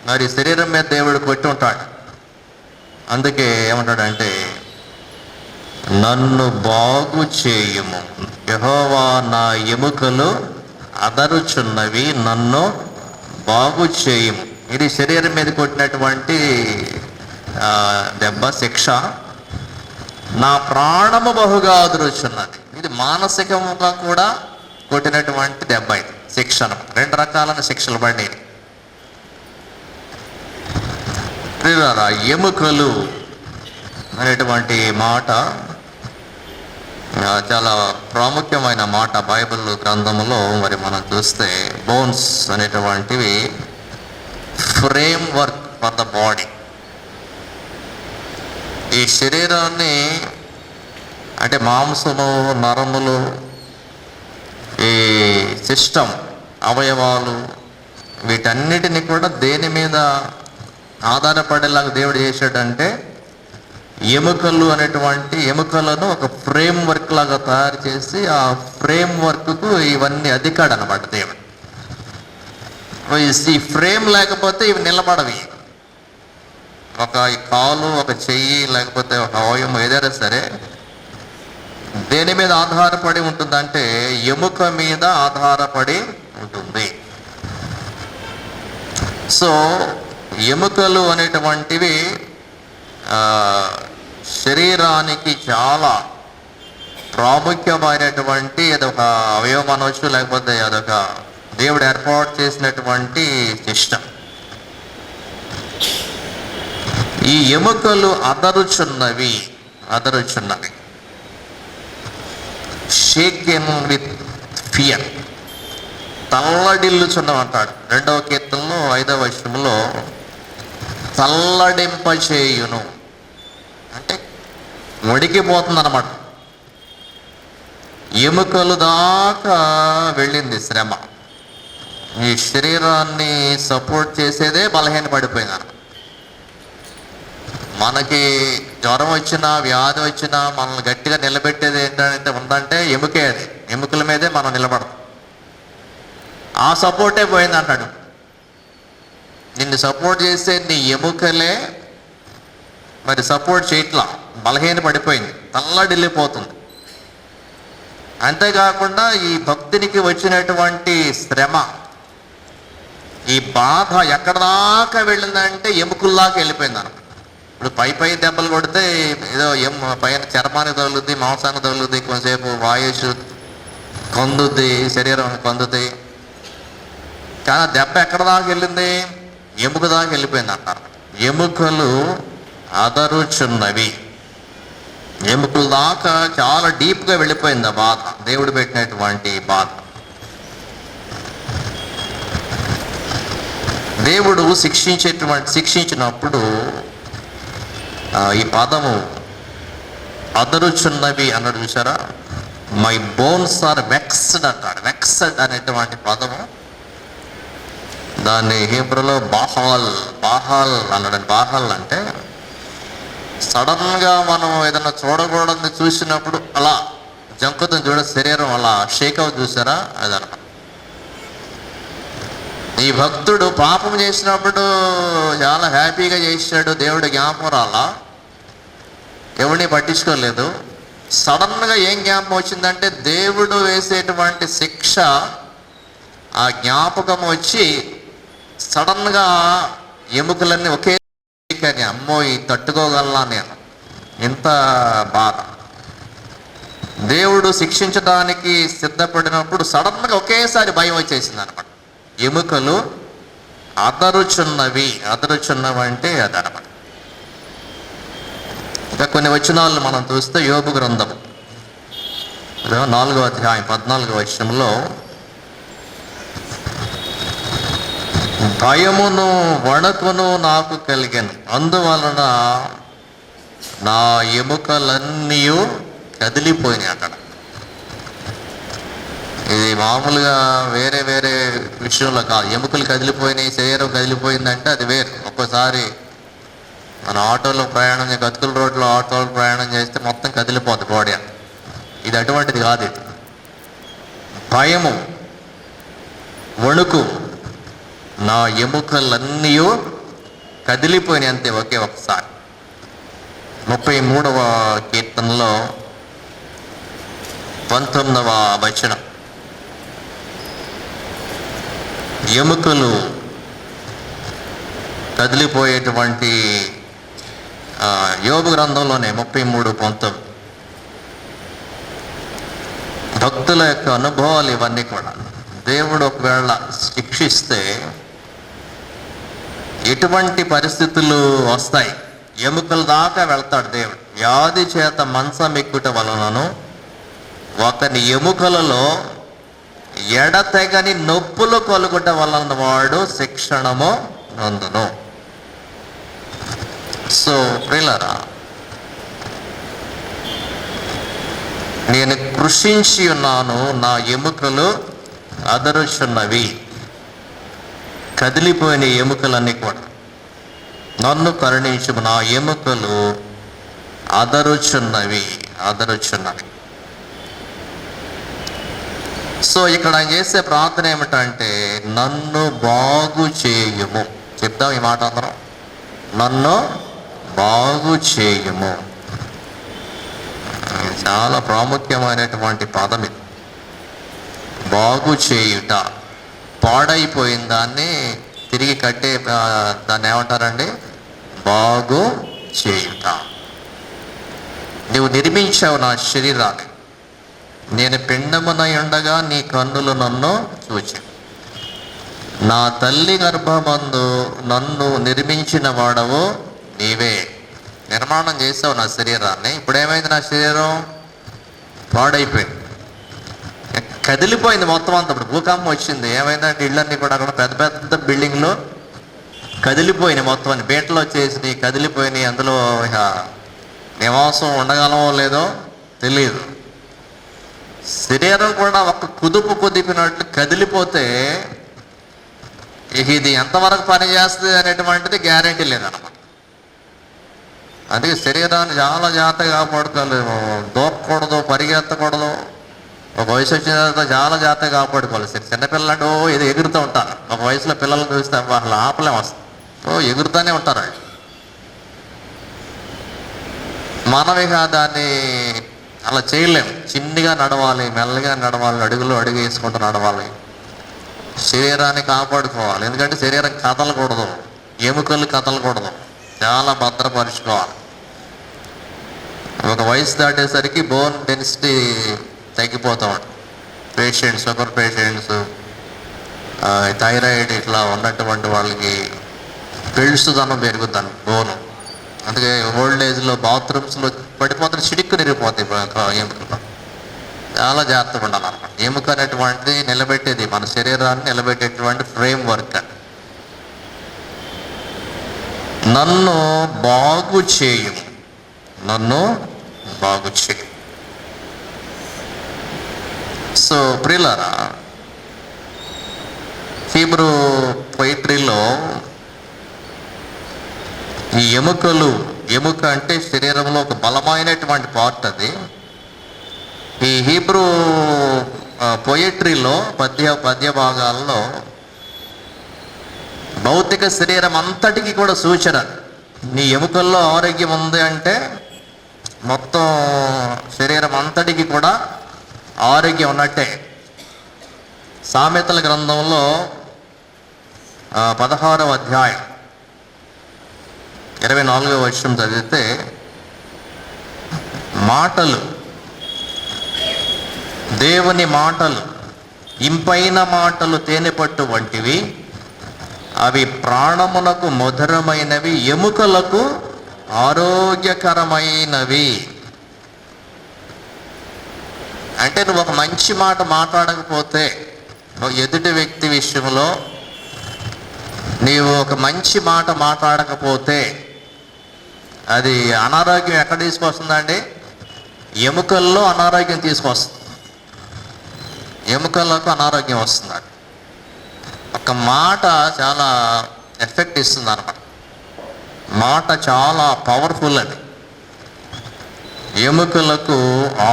మరి శరీరం మీద దేవుడు కొట్టి ఉంటాడు. అందుకే ఏమంటాడంటే, నన్ను బాగు చేయుము యెహోవా, నా ఎముకలు అదరుచున్నవి, నన్ను బాగు చేయుము. ఇది శరీరం మీద కొట్టినటువంటి దెబ్బ, శిక్ష. నా ప్రాణము బహుగా అదురుచున్నది. ఇది మానసికంగా కూడా కొట్టినటువంటి దెబ్బ, ఇది శిక్షణ. 2 రకాలైన శిక్షలు పడినాయి. ఎముకలు అనేటువంటి మాట చాలా ప్రాముఖ్యమైన మాట బైబిల్ గ్రంథంలో. మరి మనం చూస్తే బోన్స్ అనేటువంటివి frame work for the body. ఈ శరీరాన్ని అంటే మాంసము, నరములు, ఈ సిస్టమ్, అవయవాలు, వీటన్నిటిని కూడా దేని మీద ఆధారపడేలాగా దేవుడు చేశాడంటే, ఎముకలు అనేటువంటి ఎముకలను ఒక ఫ్రేమ్ వర్క్ లాగా తయారు చేసి ఆ ఫ్రేమ్ వర్క్కు ఇవన్నీ అధికాడు అనమాట దేవుడు. ఈ ఫ్రేమ్ లేకపోతే ఇవి నిలబడవి. ఒక కాలు, ఒక చెయ్యి, లేకపోతే ఒక అవయవం ఏదైనా సరే దేని మీద ఆధారపడి ఉంటుందంటే ఎముక మీద ఆధారపడి ఉంటుంది. సో ఎముకలు అనేటువంటివి శరీరానికి చాలా ప్రాముఖ్యమైనటువంటి అదొక అవయవం అనవచ్చు, లేకపోతే అదొక దేవుడు ఏర్పాటు చేసినటువంటి సిస్టమ్. ఈ ఎముకలు అదరుచున్నవి, షేకెన్ విత్ ఫియర్, తల్లడిల్లుచున్నవంటాడు 2వ కీర్తనలో 5వ వచనంలో. తల్లడింపచేయును అంటే వణికిపోతుంది అన్నమాట. ఎముకలు దాకా వెళ్ళింది శ్రమ. ఈ శరీరాన్ని సపోర్ట్ చేసేదే బలహీన పడిపోయింది అన్నమాట. మనకి జ్వరం వచ్చినా, వ్యాధి వచ్చినా మనల్ని గట్టిగా నిలబెట్టేది ఏంటంటే ఉందంటే ఎముకే. అది ఎముకల మీదే మనం నిలబడతాం. ఆ సపోర్టే పోయింది అంటాడు. నిన్ను సపోర్ట్ చేసే నీ ఎముకలే మరి సపోర్ట్ చేయట్లా, బలహీన పడిపోయింది, తల్లడిల్లిపోతుంది. అంతేకాకుండా ఈ భక్తునికి వచ్చినటువంటి శ్రమ, ఈ బాధ ఎక్కడ దాకా వెళ్ళిందంటే ఎముకల్లాగా వెళ్ళిపోయింది అన్నమాట. ఇప్పుడు పై దెబ్బలు కొడితే ఏదో పైన చర్మానికి తగులుద్ది, మాంసానికి తగులుద్ది, కొంతసేపు వాయుషు కొందుద్ది, శరీరం కొందుద్ది. కానీ ఆ దెబ్బ ఎక్కడ దాకా వెళ్ళింది? ఎముక దాకా వెళ్ళిపోయింది అంటారు. ఎముకలు అదరుచున్నవి, ఎముకల దాకా చాలా డీప్గా వెళ్ళిపోయింది ఆ బాధ, దేవుడు పెట్టినటువంటి బాధ. దేవుడు శిక్షించినప్పుడు ఈ పదము అదరుచున్నవి అన్నాడు చూసారా. మై బోన్స్ ఆర్ వెక్స్డ్ అంటాడు. వెక్స్డ్ అనేటువంటి పదము, దాన్ని హీబ్రూలో బాహాల్ అన్నాడు. బాహాల్ అంటే సడన్గా మనం ఏదైనా చూడకూడదని చూసినప్పుడు అలా జంకుతుంది చూడ, శరీరం అలా షేక్ అవుతుంది చూసారా, అదనమాట. ఈ భక్తుడు పాపం చేసినప్పుడు చాలా హ్యాపీగా చేశాడు, దేవుడు జ్ఞాపకం రాలా, ఎవరిని పట్టించుకోలేదు. సడన్గా ఏం జ్ఞాపకం వచ్చిందంటే దేవుడు వేసేటువంటి శిక్ష ఆ జ్ఞాపకం వచ్చి సడన్గా ఎముకలన్నీ ఒకే కానీ అమ్మో ఈ తట్టుకోగలనా నేను, ఇంత బాధ. దేవుడు శిక్షించడానికి సిద్ధపడినప్పుడు సడన్గా ఒకేసారి భయం వచ్చేసింది అనమాట. ఎముకలు అదరుచున్నవి అంటే అదనమాట. ఇంకా కొన్ని వచనాలను మనం చూస్తే యోబు గ్రంథం 4వ అధ్యాయం 14వ వచనంలో, భయమును వణకును నాకు కలిగాను, అందువలన నా ఎముకలన్నీ కదిలిపోయినాయి అక్కడ. ఇది మామూలుగా వేరే వేరే విషయంలో కాదు. ఎముకలు కదిలిపోయినాయి, శరీరం కదిలిపోయిందంటే అది వేరు. ఒక్కోసారి మన ఆటోలో ప్రయాణం గతుకుల రోడ్లో ఆటోలో ప్రయాణం చేస్తే మొత్తం కదిలిపోద్ది బాడీ. ఇది అటువంటిది కాదు. ఇది భయము వణుకు నా ఎముకలన్నీ కదిలిపోయినాయి అంతే, ఒకే ఒకసారి. 33వ కీర్తనలో 19వ వచనం, ఎముకలు కదిలిపోయేటువంటి యోబు గ్రంథంలోనే 33:19. భక్తుల యొక్క అనుభవాలు ఇవన్నీ కూడా. దేవుడు ఒకవేళ శిక్షిస్తే ఎటువంటి పరిస్థితులు వస్తాయి, ఎముకల దాకా వెళ్తాడు దేవుడు. వ్యాధి చేత మంచం ఎక్కుట వలనను ఒకని ఎముకలలో ఎడతెగని నొప్పులు కలుగుట వలన వాడు శిక్షణము నందును. సో ప్రియులారా, నేను కృషించి ఉన్నాను, నా ఎముకలు అదరుచున్నవి, కదిలిపోయిన ఎముకలన్నీ కూడా. నన్ను కరుణించుము, నా ఎముకలు అదరుచున్నవి. సో ఇక్కడ ఆయన చేసే ప్రార్థన ఏమిటంటే, నన్ను బాగు చేయుము. చెప్దాం ఈ మాట అందరం, నన్ను బాగు చేయుము. చాలా ప్రాముఖ్యమైనటువంటి పదం ఇది, బాగు చేయుట. పాడైపోయిన దాన్ని తిరిగి కట్టే దాన్ని ఏమంటారండి? బాగు చేయుట. నువ్వు నిర్మించావు నా శరీరాన్ని, నేను పిండమునై ఉండగా నీ కన్నులు నన్ను చూచి, నా తల్లి గర్భమందు నన్ను నిర్మించిన వాడవు నీవే. నిర్మాణం చేసావు నా శరీరాన్ని. ఇప్పుడు ఏమైంది? నా శరీరం పాడైపోయింది, కదిలిపోయింది మొత్తం అంతా. ఇప్పుడు భూకంపం వచ్చింది, ఏమైందంటే ఇళ్ళన్నీ కూడా అక్కడ పెద్ద పెద్ద బిల్డింగ్లు కదిలిపోయినాయి మొత్తం అని, బీటలో వచ్చేసి కదిలిపోయినాయి. అందులో ఇక నివాసం ఉండగలమో లేదో తెలియదు. శరీరం కూడా ఒక కుదిపినట్లు కదిలిపోతే ఇది ఎంతవరకు పనిచేస్తుంది అనేటువంటిది గ్యారెంటీ లేదన్నమాట. అందుకే శరీరాన్ని చాలా జాగ్రత్తగా కాపాడుకోవాలి. దూకకూడదు, పరిగెత్తకూడదు. ఒక వయసు వచ్చిన తర్వాత చాలా జాగ్రత్తగా కాపాడుకోవాలి. చిన్నపిల్లలు ఇది ఎగురుతూ ఉంటారు. ఒక వయసులో పిల్లలను చూస్తే వాళ్ళు ఆపలేం, వస్తుంది ఎగురుతూనే ఉంటారు. మనమిగా దాన్ని అలా చేయలేము. చిన్నగా నడవాలి, మెల్లగా నడవాలి, అడుగులు అడుగు వేసుకుంటూ నడవాలి. శరీరాన్ని కాపాడుకోవాలి. ఎందుకంటే శరీరం కదలకూడదు, ఎముకలు కదలకూడదు, చాలా భద్రపరుచుకోవాలి. ఒక వయసు దాటేసరికి బోన్ డెన్సిటీ తగ్గిపోతూ ఉంటుంది. పేషెంట్స్, షుగర్ పేషెంట్స్, థైరాయిడ్ ఇట్లా ఉన్నటువంటి వాళ్ళకి పెళ్ళుదనం పెరుగుతాను బోను. అందుకే ఓల్డ్ ఏజ్లో బాత్రూమ్స్లో పడిపోతే చిడిక్కు నిరిగిపోతాయి ఎముకలు. చాలా జాగ్రత్తగా ఉండాలన్నమాట. ఎముక అనేటువంటిది నిలబెట్టేది, మన శరీరాన్ని నిలబెట్టేటువంటి ఫ్రేమ్ వర్క్ అని. నన్ను బాగు చేయు, నన్ను బాగు చేయు. సో ప్రియులారా, హీబ్రూ పొయిట్రీలో ఈ ఎముక అంటే శరీరంలో ఒక బలమైనటువంటి పార్ట్ అది. ఈ హీబ్రూ పొయిట్రీలో పద్య భాగాల్లో భౌతిక శరీరం అంతటికి కూడా సూచన. నీ ఎముకల్లో ఆరోగ్యం ఉంది అంటే మొత్తం శరీరం అంతటికి కూడా ఆరోగ్యం ఉన్నట్టే. సామెతల గ్రంథంలో 16వ అధ్యాయం 24వ వచనం చదివితే, మాటలు, దేవుని మాటలు, ఇంపైన మాటలు తేనెపట్టు వంటివి, అవి ప్రాణమునకు మధురమైనవి, ఎముకలకు ఆరోగ్యకరమైనవి. అంటే నువ్వు ఒక మంచి మాట మాట్లాడకపోతే, ఎదుటి వ్యక్తి విషయంలో నీవు ఒక మంచి మాట మాట్లాడకపోతే అది అనారోగ్యం ఎక్కడ తీసుకొస్తుందండి? ఎముకల్లో అనారోగ్యం తీసుకొస్తుంది. ఎముకలకు అనారోగ్యం వస్తుందండి. ఒక మాట చాలా ఎఫెక్ట్ ఇస్తుంది అన్నమాట. మాట చాలా పవర్ఫుల్ అది. ఎముకలకు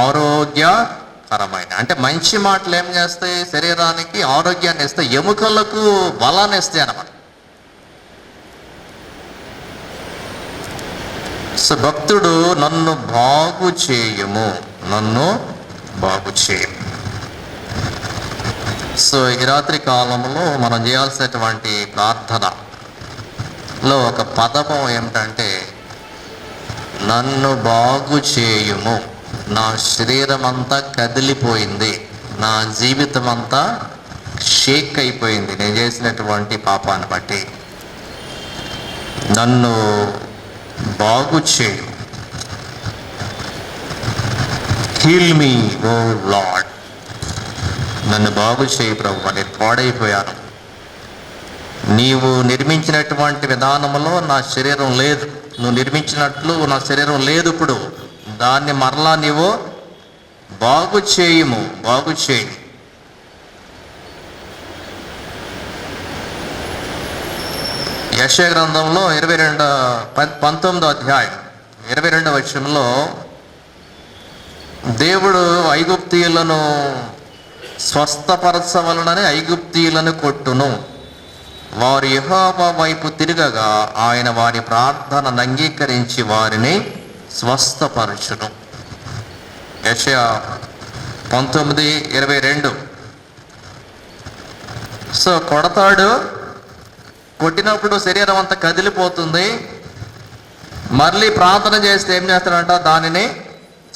ఆరోగ్యకరమైన, అంటే మంచి మాటలు ఏం చేస్తాయి? శరీరానికి ఆరోగ్యాన్ని ఇస్తాయి, ఎముకలకు బలాన్ని ఇస్తాయి అన్నమాట. సో భక్తుడు, నన్ను బాగు చేయము, నన్ను బాగు చేయము. సో ఈ రాత్రి కాలంలో మనం చేయాల్సినటువంటి ప్రార్థనలో ఒక పదము ఏమిటంటే, నన్ను బాగు చేయుము. నా శరీరం అంతా కదిలిపోయింది, నా జీవితం అంతా షేక్ అయిపోయింది నేను చేసినటువంటి పాపాన్ని బట్టి. నన్ను బాగు చేయు. Heal me O lord. నన్ను బాగు చేయి ప్రభువా, నేను పాడైపోయాను. నీవు నిర్మించినటువంటి విధానంలో నా శరీరం లేదు, నువ్వు నిర్మించినట్లు నా శరీరం లేదు. ఇప్పుడు దాన్ని మరలా నీవు బాగు చేయుము, బాగు చేయి. యెషయా గ్రంథంలో 19వ అధ్యాయం 22వ వచనంలో, దేవుడు ఐగుప్తీయులను స్వస్థపరచవలనని ఐగుప్తీయులను కొట్టును, వారు యెహోవా వైపు తిరగగా ఆయన వారి ప్రార్థనను అంగీకరించి వారిని స్వస్థపరచును. యెషయా 19:22. సో కొడతాడు, కొట్టినప్పుడు శరీరం అంతా కదిలిపోతుంది. మళ్ళీ ప్రార్థన చేస్తే ఏం చేస్తాడంట? దానిని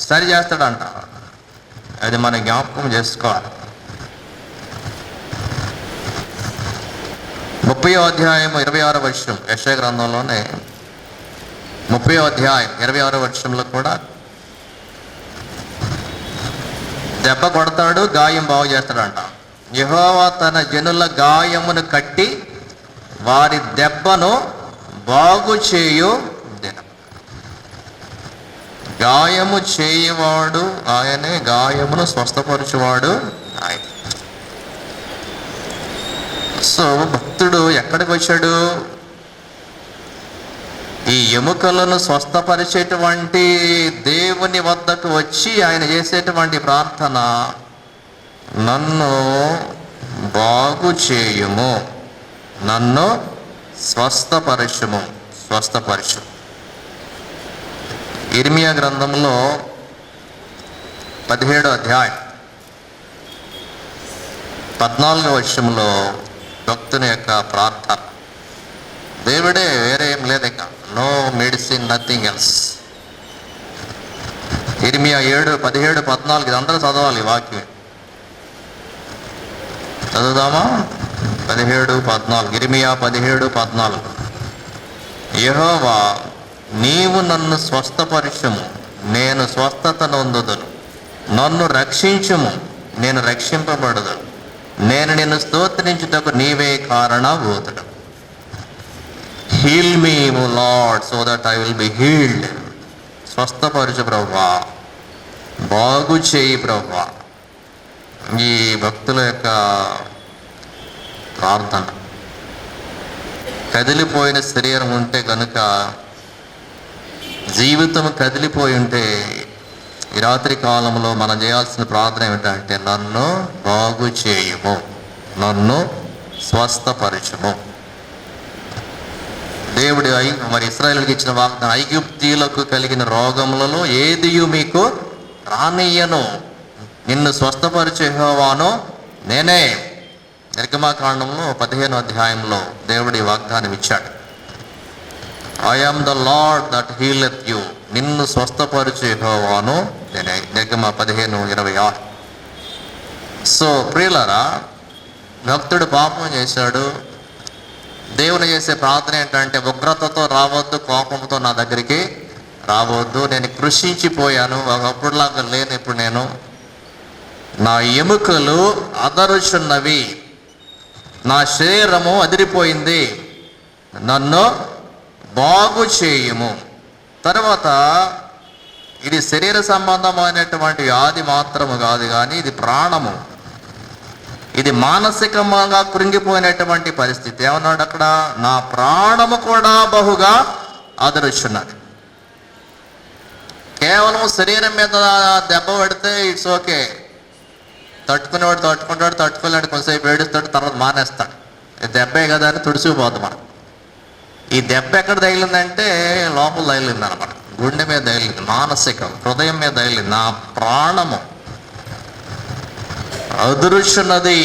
సరి చేస్తాడంట. అది మనం జ్ఞాపకం చేసుకోవాలి. 30వ అధ్యాయం 26వ వచనం, యెషయా గ్రంథంలోనే 30వ అధ్యాయం 26వ వచనంలో కూడా దెబ్బ కొడతాడు, గాయం బాగు చేస్తాడంట. యెహోవా తన జనుల గాయమును కట్టి వారి దెబ్బను బాగు చేయు దినం. గాయము చేయవాడు ఆయనే, గాయమును స్వస్థపరచువాడు ఆయన. సో భక్తుడు ఎక్కడికి వచ్చాడు? ఈ ఎముకలను స్వస్థపరిచేటువంటి దేవుని వద్దకు వచ్చి ఆయన చేసేటువంటి ప్రార్థన, నన్ను బాగు చేయుము, నన్ను స్వస్థపరచుము, స్వస్థపరచు. ఇర్మియా గ్రంథంలో 17వ అధ్యాయం 14వ వచనంలో భక్తుని యొక్క ప్రార్థన, దేవుడే, వేరే ఏం లేదు, ఇక నో మెడిసిన్, నథింగ్ ఎల్స్. ఇర్మియా 7:17-14 ఇది అందరూ చదవాలి వాక్యం. చదువుదామా? 17:14. ఇర్మియా 17:14. యెహోవా, నీవు నన్ను స్వస్థపరచుము, నేను స్వస్థత నొందుదును. నన్ను రక్షించుము, నేను రక్షింపబడుదును. నేను నిన్ను స్తోత్రించుటకు నీవే కారణభూతుడు. Heal me O Lord so that I will be healed. స్వస్థపరచు ప్రభువా, బాగు చేయి ప్రభువా. ఈ భక్తుల యొక్క ప్రార్థన. కదిలిపోయిన శరీరం ఉంటే కనుక, జీవితం కదిలిపోయి ఉంటే, ఈ రాత్రి కాలంలో మనం చేయాల్సిన ప్రార్థన ఏమిటంటే, నన్ను బాగు చేయుము, నన్ను స్వస్థపరచుము. దేవుడు మరి ఇశ్రాయేలుకి ఇచ్చిన వాగ్దానం, ఐగుప్తీయులకు కలిగిన రోగములలో ఏదియు మీకు రానియ్యను, నిన్ను స్వస్థపరిచే యెహోవాను నేనే. నిర్గమకాండంలో 15వ అధ్యాయంలో దేవుడి వాగ్దానం ఇచ్చాడు. I am the Lord that healeth you, నిన్ను స్వస్థపరిచే యెహోవాను నేనే. నిర్గమ 15:26. సో ప్రియులారా, భక్తుడు పాపం చేశాడు. దేవుని చేసే ప్రార్థన ఏంటంటే, ఉగ్రతతో రావద్దు, కోపంతో నా దగ్గరికి రావద్దు, నేను కృషించిపోయాను, ఒకప్పుడులాగా లేను, ఇప్పుడు నేను, నా ఎముకలు అదరుచున్నవి, నా శరీరము అదిరిపోయింది, నన్ను బాగు చేయుము. తర్వాత ఇది శరీర సంబంధమైనటువంటి వ్యాధి మాత్రము కాదు, కానీ ఇది ప్రాణము, ఇది మానసికంగా కృంగిపోయినటువంటి పరిస్థితి. ఏమన్నాడు అక్కడ? నా ప్రాణము కూడా బహుగా అదరుచున్నది. కేవలం శరీరం మీద దెబ్బ పడితే ఇట్స్ ఓకే, తట్టుకునేవాడు తట్టుకుంటాడు, తట్టుకోలేడు కొంతసేపు ఏడుస్తాడు, తర్వాత మానేస్తాడు. దెబ్బే కదా అని తుడిచిపోద్ది మనం. ఈ దెబ్బ ఎక్కడ తగిలిందంటే లోపల తగిలింది అనమాట, గుండె మీద తగిలింది, మానసికం, హృదయం మీద తగిలింది. నా ప్రాణము అదురుచున్నది,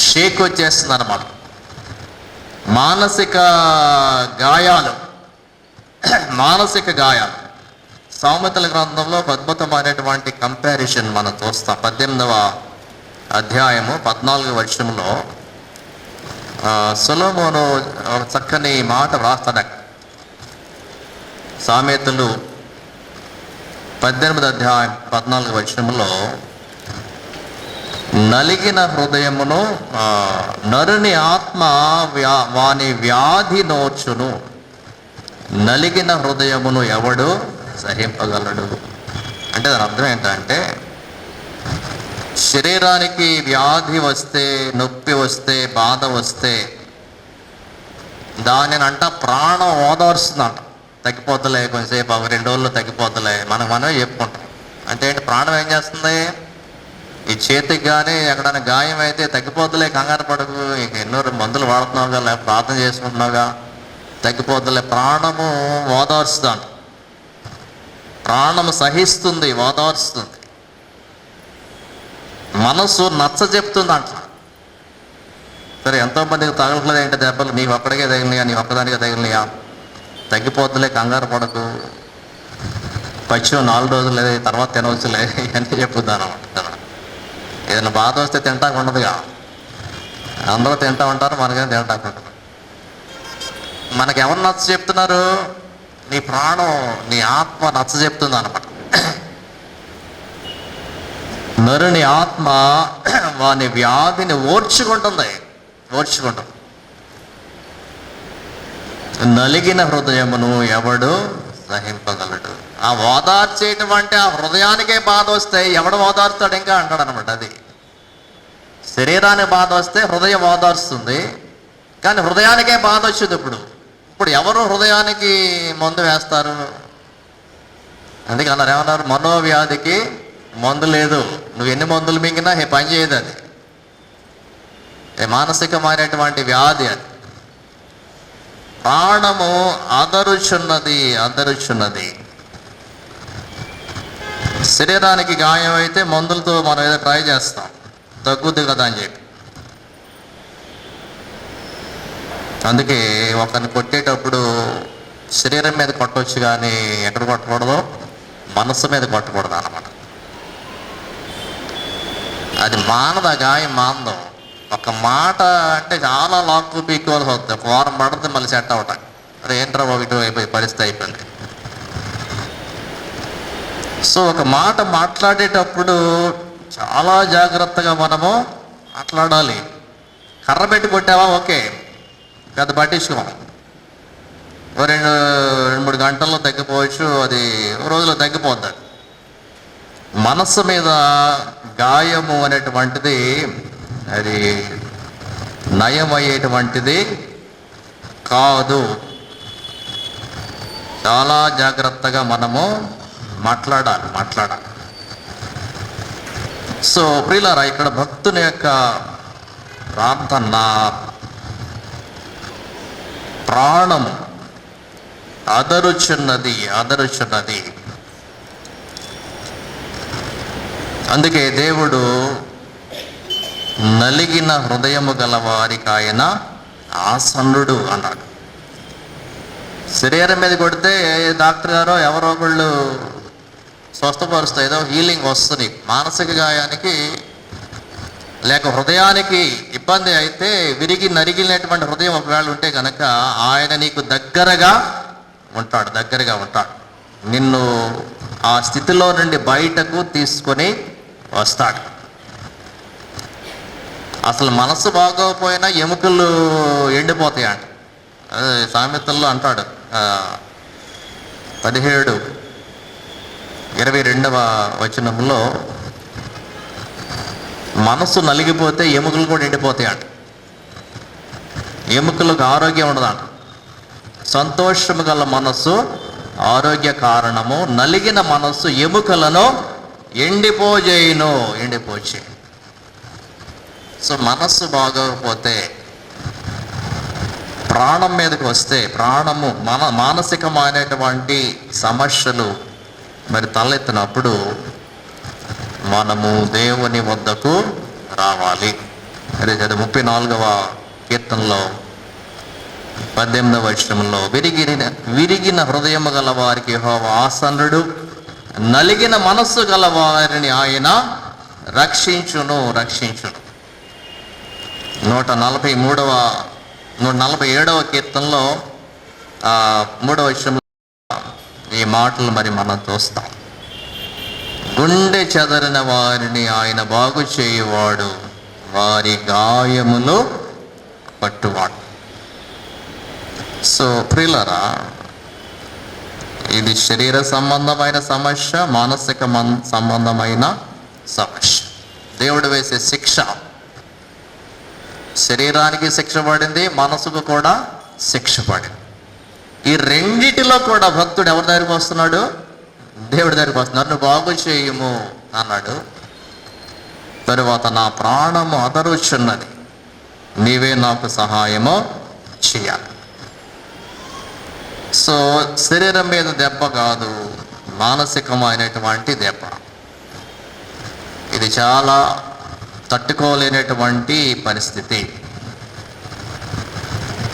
షేక్ వచ్చేస్తుంది అనమాట. మానసిక గాయాలు, మానసిక గాయాలు. సామెతల గ్రంథంలో అద్భుతమైనటువంటి కంపారిజన్ మనం చూస్తాం. 18వ అధ్యాయము 14వ వచనంలో సొలొమోను ఒక చక్కని మాట వ్రాస్తాడు. సామెతలు 18వ అధ్యాయం 14వ వచనంలో, నలిగిన హృదయమును నరుని ఆత్మ వాని వ్యాధి నోచును, నలిగిన హృదయమును ఎవడు సహింపగలడు. అంటే దాని అర్థం ఏంటంటే, శరీరానికి వ్యాధి వస్తే, నొప్పి వస్తే, బాధ వస్తే దానినంట ప్రాణం ఓదార్స్తుందంట. తగ్గిపోతలే, కొంచెంసేపు 2 రోజుల్లో తగ్గిపోతలే, మనమే చెప్పుకుంటాం. అంటే ఏంటి? ప్రాణం ఏం చేస్తుంది? ఈ చేతికి కానీ ఎక్కడైనా గాయం అయితే తగ్గిపోతలే, కంగారు పడకు, ఇక ఎన్నో మందులు వాడుతున్నావుగా, లేక ప్రార్థన చేసుకుంటున్నావుగా, తగ్గిపోతలే. ప్రాణము ఓదార్స్తుందంట, ప్రాణము సహిస్తుంది, ఓదార్స్తుంది. మనసు నచ్చ చెప్తుందంట. సరే, ఎంతోమందికి తగలట్లేదు ఏంటి దెబ్బలు, నీకు ఒక్కడికే తగిలినాయా, నీ ఒక్కదానికే తగిలినాయా, తగ్గిపోతులే, కంగారు పడకు, పచ్చి 4 రోజులు లేదు, తర్వాత తినవచ్చులే, ఇవన్నీ చెప్పుద్దాను అనమాట. ఏదైనా బాధ వస్తే తింటాకు ఉండదుగా, అందరూ తింటా ఉంటారు, మనకేం తింటాకు ఉంటుంది. మనకి ఎవరు నచ్చ చెప్తున్నారు? నీ ప్రాణం, నీ ఆత్మ నచ్చ చెప్తుంది అనమాట. నరుని ఆత్మ వాని వ్యాధిని ఓర్చుకుంటుంది. నలిగిన హృదయమును ఎవడు సహింపగలడు. ఆ ఓదార్చేటువంటి ఆ హృదయానికే బాధ వస్తే ఎవడు ఓదార్స్తాడు ఇంకా అంటాడు అనమాట. అది శరీరానికి బాధ వస్తే హృదయం ఓదార్స్తుంది, కానీ హృదయానికే బాధ వచ్చింది. ఇప్పుడు ఎవరు హృదయానికి మందు వేస్తారు? అందుకే అన్నారు, ఏమన్నారు? మనోవ్యాధికి మందు లేదు, నువ్వు ఎన్ని మందులు మింగినా పని చేయదు. అది మానసికమైనటువంటి వ్యాధి. అది ప్రాణము అదరుచున్నది. శరీరానికి గాయం అయితే మందులతో మనం ఏదో ట్రై చేస్తాం, తగ్గుద్ది కదా అని చెప్పి. అందుకే ఒకరిని కొట్టేటప్పుడు శరీరం మీద కొట్టవచ్చు, కానీ ఎక్కడ కొట్టకూడదు? మనసు మీద కొట్టకూడదు అన్నమాట. అది మానద గాయం మాందం. ఒక మాట అంటే చాలా లాక్కు పీక్కోవాల్సి వస్తుంది. ఒక వారం పడుతుంది మళ్ళీ సెట్ అవటం. అరే ఏంట్రా ఒకటి అయిపోయి పరిస్థితి అయిపోయింది. సో ఒక మాట మాట్లాడేటప్పుడు చాలా జాగ్రత్తగా మనము మాట్లాడాలి. కర్ర పెట్టి కొట్టావా, ఓకే, పెద్ద పట్టించుకోం, 2-3 గంటల్లో తగ్గిపోవచ్చు, అది రోజులో తగ్గిపోద్ది. మనస్సు మీద గాయము అనేటువంటిది అది నయమయ్యేటువంటిది కాదు. చాలా జాగ్రత్తగా మనము మాట్లాడాలి. సో ప్రియులారా, ఇక్కడ భక్తుని యొక్క ప్రార్థన, ప్రాణము అదరుచున్నది. అందుకే దేవుడు నలిగిన హృదయము గల వారికి ఆయన ఆసన్నుడు అన్నాడు. శరీరం మీద కొడితే డాక్టర్ గారో ఎవరో ఒకళ్ళు స్వస్థపరుస్తే ఏదో హీలింగ్ వస్తుంది. మానసిక గాయానికి లేక హృదయానికి ఇబ్బంది అయితే విరిగి నరిగినటువంటి హృదయం ఒకవేళ ఉంటే కనుక ఆయన నీకు దగ్గరగా ఉంటాడు. నిన్ను ఆ స్థితిలో నుండి బయటకు తీసుకొని వస్తాడు. అసలు మనసు బాగోకపోయినా ఎముకలు ఎండిపోతాయి అంట. అదే సామెతల్లో అంటాడు 17:22 వచనంలో, మనసు నలిగిపోతే ఎముకలు కూడా ఎండిపోతాయి అంట. ఎముకలకు ఆరోగ్యం ఉండదంట. సంతోషము గల మనస్సు ఆరోగ్య కారణము, నలిగిన మనస్సు ఎముకలను ఎండిపోచే. సో మనస్సు బాగోకపోతే, ప్రాణం మీదకి వస్తే, మానసికమైనటువంటి సమస్యలు మరి తలెత్తినప్పుడు మనము దేవుని వద్దకు రావాలి. అదే 34వ కీర్తనలో 18వ వచనంలో, విరిగిన హృదయము గల వారికి యెహోవా ఆసన్నుడు, నలిగిన మనస్సు గల వారిని ఆయన రక్షించును. 147వ కీర్తనలో 3వ వచనంలో ఈ మాటలు మరి మనం చూస్తాం. గుండె చెదరిన వారిని ఆయన బాగు చేయువాడు, వారి గాయములు పట్టువాడు. సో ప్రియులారా, ఇది శరీర సంబంధమైన సమస్య, మానసిక సంబంధమైన సమస్య. దేవుడు వేసే శిక్ష శరీరానికి శిక్ష పడింది, మనసుకు కూడా శిక్ష పడింది. ఈ రెండిటిలో కూడా భక్తుడు ఎవరి దగ్గరికి వస్తున్నాడు? దేవుడి దగ్గరికి వస్తున్నాడు. నన్ను బాగు చేయుము అన్నాడు. తరువాత నా ప్రాణము అదరుచున్నది, నీవే నాకు సహాయము చేయాలి. సో శరీరం మీద దెబ్బ కాదు, మానసికమైనటువంటి దెబ్బ. ఇది చాలా తట్టుకోలేనటువంటి పరిస్థితి.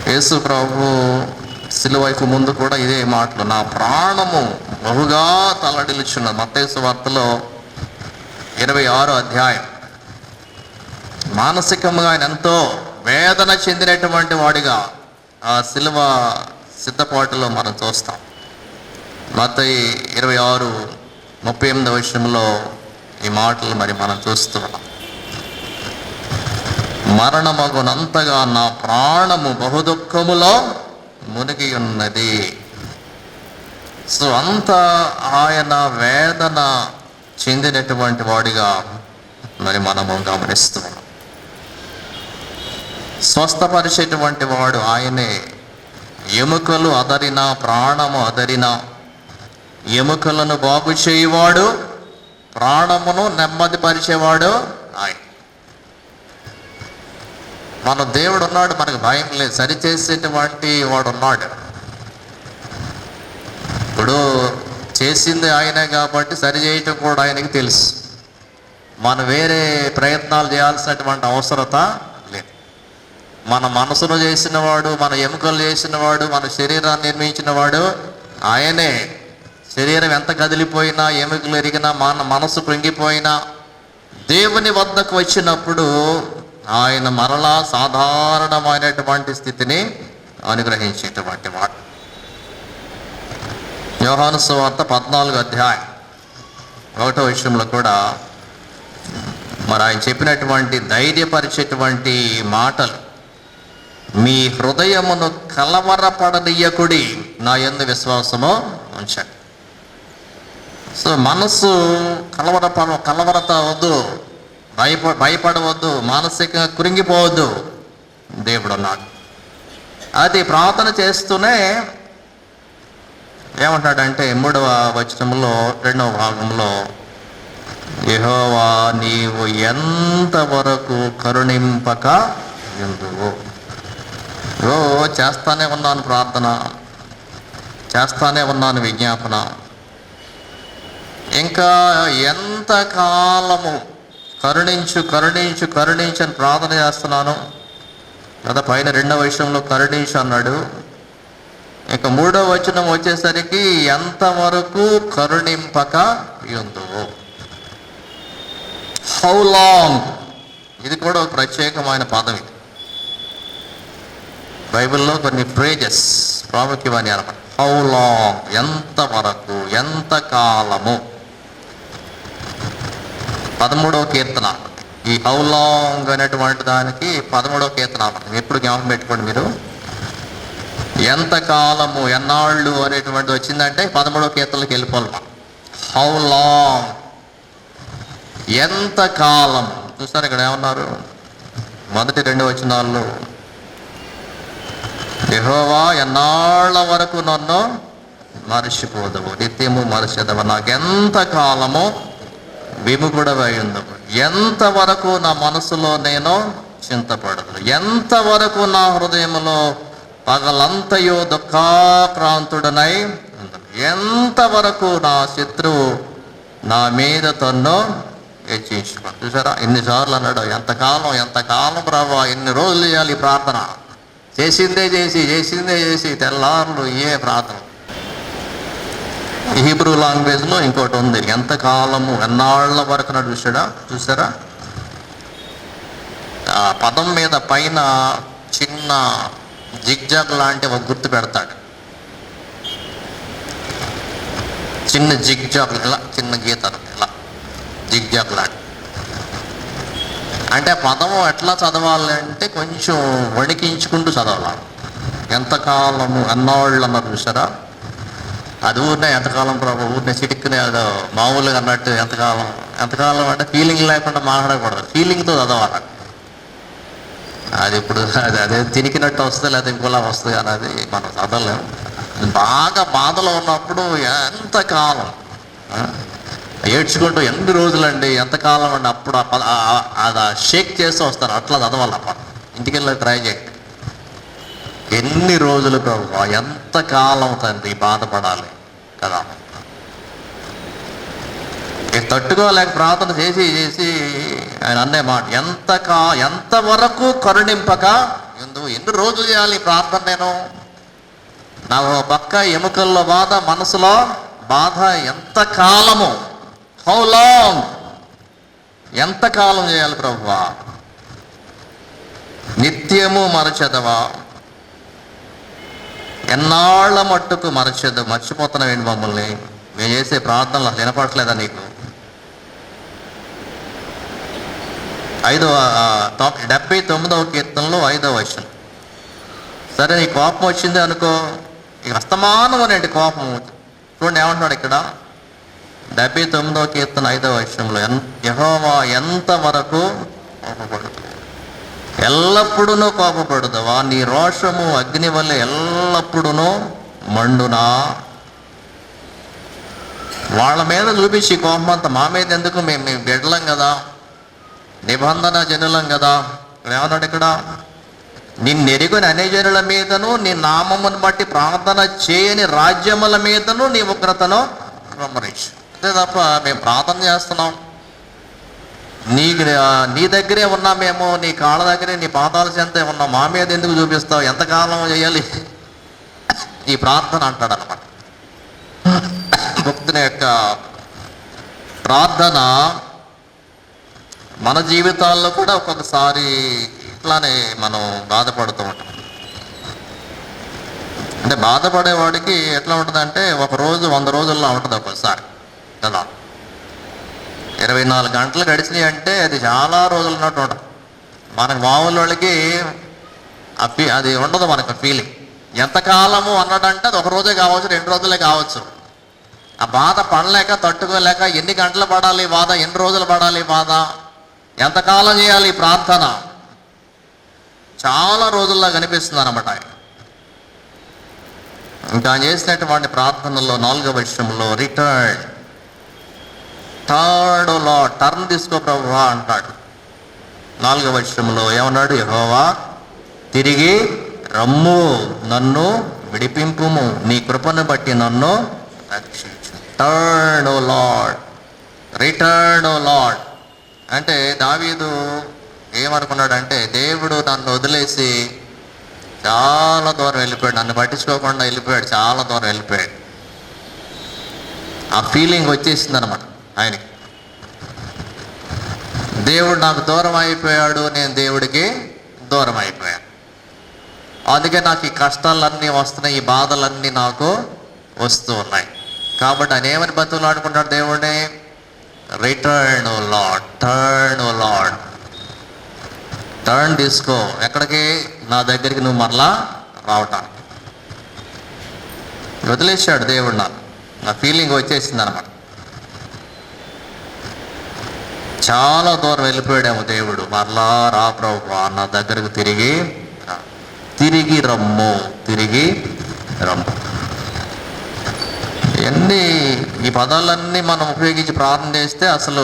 యేసు ప్రభు సిలువకు ముందు కూడా ఇదే మాటలు, నా ప్రాణము బహుగా తల్లడిల్లుచున్నది. మత్తయి సువార్తలో 26వ అధ్యాయం. మానసికంగా ఆయన ఎంతో వేదన చెందినటువంటి వాడిగా ఆ సిలువ సిద్ధపాటులో మనం చూస్తాం. మత్తయి 26:38 వచనంలో ఈ మాటలు మరి మనం చూస్తున్నాం. మరణమగునంతగా నా ప్రాణము బహుదుఃఖములో మునిగి ఉన్నది. సో అంత ఆయన వేదన చెందినటువంటి వాడిగా మరి మనము గమనిస్తున్నాం. స్వస్థపరిచేటువంటి వాడు ఆయనే. ఎముకలు అదరిన, ప్రాణము అదరిన, ఎముకలను బాగు చేయువాడు, ప్రాణమును నెమ్మదిపరిచేవాడు ఆయన. మన దేవుడు ఉన్నాడు, మనకు భయం లేదు. సరిచేసేటువంటి వాడు ఉన్నాడు. ఇప్పుడు చేసింది ఆయనే కాబట్టి సరి చేయటం కూడా ఆయనకి తెలుసు. మనం వేరే ప్రయత్నాలు చేయాల్సినటువంటి అవసరత లేదు. మన మనసును చేసినవాడు, మన ఎముకలు చేసినవాడు, మన శరీరాన్ని నిర్మించినవాడు ఆయనే. శరీరం ఎంత కదిలిపోయినా, ఎముకలు ఎరిగినా, మన మనసు కృంగిపోయినా, దేవుని వద్దకు వచ్చినప్పుడు ఆయన మరలా సాధారణమైనటువంటి స్థితిని అనుగ్రహించేటువంటి వాడు. యోహాను సువార్త 14వ అధ్యాయం 1వ వచనంలో కూడా మరి ఆయన చెప్పినటువంటి ధైర్యపరిచేటువంటి మాటలు, మీ హృదయమును కలవరపడనీయకుడి, నా యందు విశ్వాసము ఉంచండి. సో మనస్సు కలవరత వద్దు, భయపడవద్దు, మానసికంగా కృంగిపోవద్దు. దేవుడు ఉన్నాడు. అది ప్రార్థన చేస్తూనే ఏమంటాడంటే 3వ వచనంలో 2వ భాగంలో, యెహోవా నీవు ఎంతవరకు కరుణింపక ఎందువు. చేస్తానే ఉన్నాను ప్రార్థన, చేస్తానే ఉన్నాను విజ్ఞాపన, ఇంకా ఎంతకాలము కరుణించు కరుణించు కరుణించు అని ప్రార్థన చేస్తున్నాను, కదా. పైన 2వ వచనంలో కరుణించు అన్నాడు. ఇక 3వ వచనం వచ్చేసరికి ఎంతవరకు కరుణింపక యుందు. హౌ లాంగ్, ఇది కూడా ఒక ప్రత్యేకమైన పదం. ఇది బైబిల్లో కొన్ని ఫ్రేజెస్ ప్రాముఖ్యమని అనమాట. హౌ లాంగ్, ఎంతవరకు, ఎంత కాలము. 13వ కీర్తన, ఈ హౌ లాంగ్ అనేటువంటి దానికి 13వ కీర్తన ఎప్పుడు జ్ఞాపకం పెట్టుకోండి మీరు. ఎంత కాలము, ఎన్నాళ్ళు అనేటువంటిది వచ్చిందంటే 13వ కీర్తనకి వెళ్ళిపోవాలి. హౌ లాంగ్, ఎంత కాలం. చూస్తారు ఇక్కడ ఏమన్నారు, మొదటి 2 వచనాల్లో యెహోవా ఎన్నాళ్ళ వరకు నన్ను మరచిపోదవు, నిత్యము మరచెదవు, నాకెంత కాలము విముఖుడవై ఉందవు, ఎంతవరకు నా మనసులో నేను చింతపడదు, ఎంతవరకు నా హృదయంలో పగలంతయో దుఃఖాక్రాంతుడనై ఉండను, ఎంతవరకు నా శత్రువు నా మీద తన్ను హెచ్చించుకో. చూసారా ఎన్నిసార్లు అన్నాడు, ఎంతకాలం ప్రభా, ఎన్ని రోజులు చేయాలి ఈ ప్రార్థన. చేసిందే చేసి తెల్లారులు ఏ ప్రార్థన. హీబ్రూ లాంగ్వేజ్లో ఇంకోటి ఉంది, ఎంతకాలము, ఎన్నాళ్ళ వరకు నాడు. చూసారా ఆ పదం మీద పైన చిన్న జిగ్జాగ్ లాంటి ఒక గుర్తు పెడతాడు. చిన్న జిగ్జాగ్, ఇలా చిన్న గీతలు, ఇలా జిగ్జాగ్ లాంటి. అంటే పదము ఎట్లా చదవాలి అంటే కొంచెం వణికించుకుంటూ చదవాలి. ఎంతకాలము, ఎన్నాళ్ళు అన్నారు. చూసారా అది ఊరినే ఎంతకాలం ప్రభు, ఊరినే చిటిక్కునే అదో మామూలుగా అన్నట్టు ఎంతకాలం అంటే ఫీలింగ్ లేకుండా మాట్లాడకూడదు, ఫీలింగ్తో చదవాలి. అది ఇప్పుడు అదే తినికినట్టు వస్తుంది, లేకపోతే ఇంకోలా వస్తుంది అనేది మనం చదవలేము. బాగా బాధలో ఉన్నప్పుడు ఎంతకాలం ఏడ్చుకుంటూ ఎన్ని రోజులండి, ఎంతకాలం అండి, అప్పుడు అది షేక్ చేస్తూ వస్తారు. అట్లా చదవాలి. అప్పుడు ఇంటికి వెళ్ళి ట్రై చేయండి. ఎన్ని రోజులు ప్రభు, ఎంతకాలం తండ్రి బాధపడాలి కదా. తట్టుకోలేక ప్రార్థన చేసి ఆయన అనే మాట, ఎంతవరకు కరుణింపక ఎన్ని రోజులు చేయాలి ఈ ప్రార్థన. నేను నా పక్క ఎముకల్లో బాధ, మనసులో బాధ, ఎంతకాలము, హౌ లాంగ్, ఎంతకాలం చేయాలి ప్రభువా. నిత్యము మరచెదవా, ఎన్నాళ్ళ మట్టుకు మర్చిపోతున్నావేంటి మమ్మల్ని. మేము చేసే ప్రార్థనలు అసలు వినపడట్లేదా నీకు. 79వ కీర్తనలో 5వ వచనం. సరే నీ కోపం వచ్చింది అనుకో, ఇక అస్తమానం అనేటి కోపం. చూడండి ఏమంటున్నాడు ఇక్కడ 79వ కీర్తన 5వ వచనంలో, యెహోవా ఎంతవరకు కోపపడుతుంది, ఎల్లప్పుడూ కోపపడుదవా, నీ రోషము అగ్ని వల్ల ఎల్లప్పుడూ మండునా. వాళ్ళ మీద చూపించి కోపం అంతా మా మీద ఎందుకు, మేము బిడ్డలం కదా, నిబంధన జనులం కదా. ఏమన్నాడు ఇక్కడ, నిన్నెరుగుని అన్యజనుల మీదను, నీ నామమును బట్టి ప్రార్థన చేయని రాజ్యముల మీదను నీ ఉగ్రతను కుమ్మరించు. అంతే తప్ప మేము ప్రార్థన చేస్తున్నాం, నీ దగ్గరే ఉన్నాం, మేము నీ కాళ్ళ దగ్గరే, నీ పాదాల చెంతే ఉన్నాం, మా మీద ఎందుకు చూపిస్తావు, ఎంతకాలం చేయాలి ఈ ప్రార్థన అంటాడు అనమాట. భక్తుని యొక్క ప్రార్థన మన జీవితాల్లో కూడా ఒక్కొక్కసారి ఇట్లానే మనం బాధపడుతూ ఉంటాం. అంటే బాధపడేవాడికి ఎట్లా ఉంటుందంటే, ఒక రోజు 100 రోజుల్లో ఉంటుంది ఒక్కొక్కసారి కదా. 24 గంటలు గడిచినాయి అంటే అది చాలా రోజులు ఉన్నట్టు ఉంటుంది. మనకు మామూలు వాళ్ళకి అది ఉండదు మనకు ఫీలింగ్. ఎంతకాలము అన్నాడంటే అది 1 రోజే కావచ్చు, 2 రోజులే కావచ్చు. ఆ బాధ పడలేక, తట్టుకోలేక, ఎన్ని గంటలు పడాలి బాధ, ఎన్ని రోజులు పడాలి బాధ, ఎంతకాలం చేయాలి ఈ ప్రార్థన, చాలా రోజుల్లో కనిపిస్తుంది అన్నమాట. ఇంకా చేసినటువంటి ప్రార్థనలో 4వ వచనంలో టర్న్ తీసుకో ప్రభువా అంటాడు. 4వ వచనంలో ఏమన్నాడు, యెహోవా తిరిగి రమ్ము, నన్ను విడిపింపుము, నీ కృపను బట్టి నన్ను రక్షించు. టర్న్ ఓ లార్డ్, రిటర్న్ ఓ లార్డ్. అంటే దావీదు ఏమనుకున్నాడంటే దేవుడు నన్ను వదిలేసి చాలా దూరం వెళ్ళిపోయాడు, నన్ను పట్టించుకోకుండా వెళ్ళిపోయాడు, చాలా దూరం వెళ్ళిపోయాడు. ఆ ఫీలింగ్ వచ్చేసింది అనమాట ఆయనకి. దేవుడు నాకు దూరం అయిపోయాడు, నేను దేవుడికి దూరం అయిపోయాను. అందుకే నాకు ఈ కష్టాలన్నీ వస్తున్నాయి, ఈ బాధలన్నీ నాకు వస్తూ ఉన్నాయి. కాబట్టి ఆయన ఏమని బతుకులాడుకుంటాడు దేవుడిని? రిటర్న్ ఓ లార్డ్, టర్న్ ఓ లార్డ్. టర్న్ తీసుకో, ఎక్కడికి? నా దగ్గరికి నువ్వు మరలా రావటానికి. వదిలేశాడు దేవుడు నాకు. నా ఫీలింగ్ వచ్చేసింది అనమాట. చాలా దూరం వెళ్ళిపోయాడేమో దేవుడు. మరలా రా ప్రభువా, నా దగ్గరకు తిరిగి రమ్ము, తిరిగి రమ్ము. ఈ పదాలన్నీ మనం ఉపయోగించి ప్రార్థన చేస్తే అసలు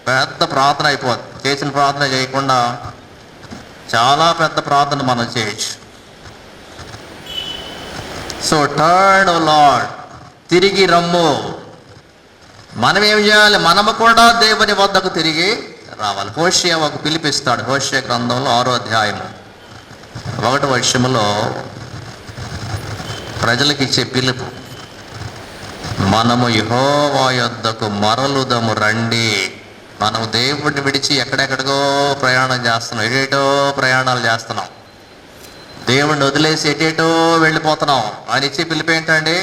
పెద్ద ప్రార్థన అయిపోద్ది. చేసిన ప్రార్థన చేయకుండా చాలా పెద్ద ప్రార్థన మనం చేయొచ్చు. సో టర్న్ ఓ లార్డ్, తిరిగి రమ్ము. మనం ఏం చేయాలి? మనము కూడా దేవుని వద్దకు తిరిగి రావాలి. హోషేయ ఒక పిలిపిస్తాడు. హోషేయ గ్రంథంలో 6వ అధ్యాయము 1వ వచనములో ప్రజలకు ఇచ్చే పిలుపు, మనము యెహోవా యొద్దకు మరలుదము రండి. మనం దేవుడిని విడిచి ఎక్కడెక్కడికో ప్రయాణం చేస్తున్నాం, ఎటేటో ప్రయాణాలు చేస్తున్నాం, దేవుడిని వదిలేసి ఎటేటో వెళ్ళిపోతున్నాం. ఆయన ఇచ్చే పిలుపు ఏంటండి?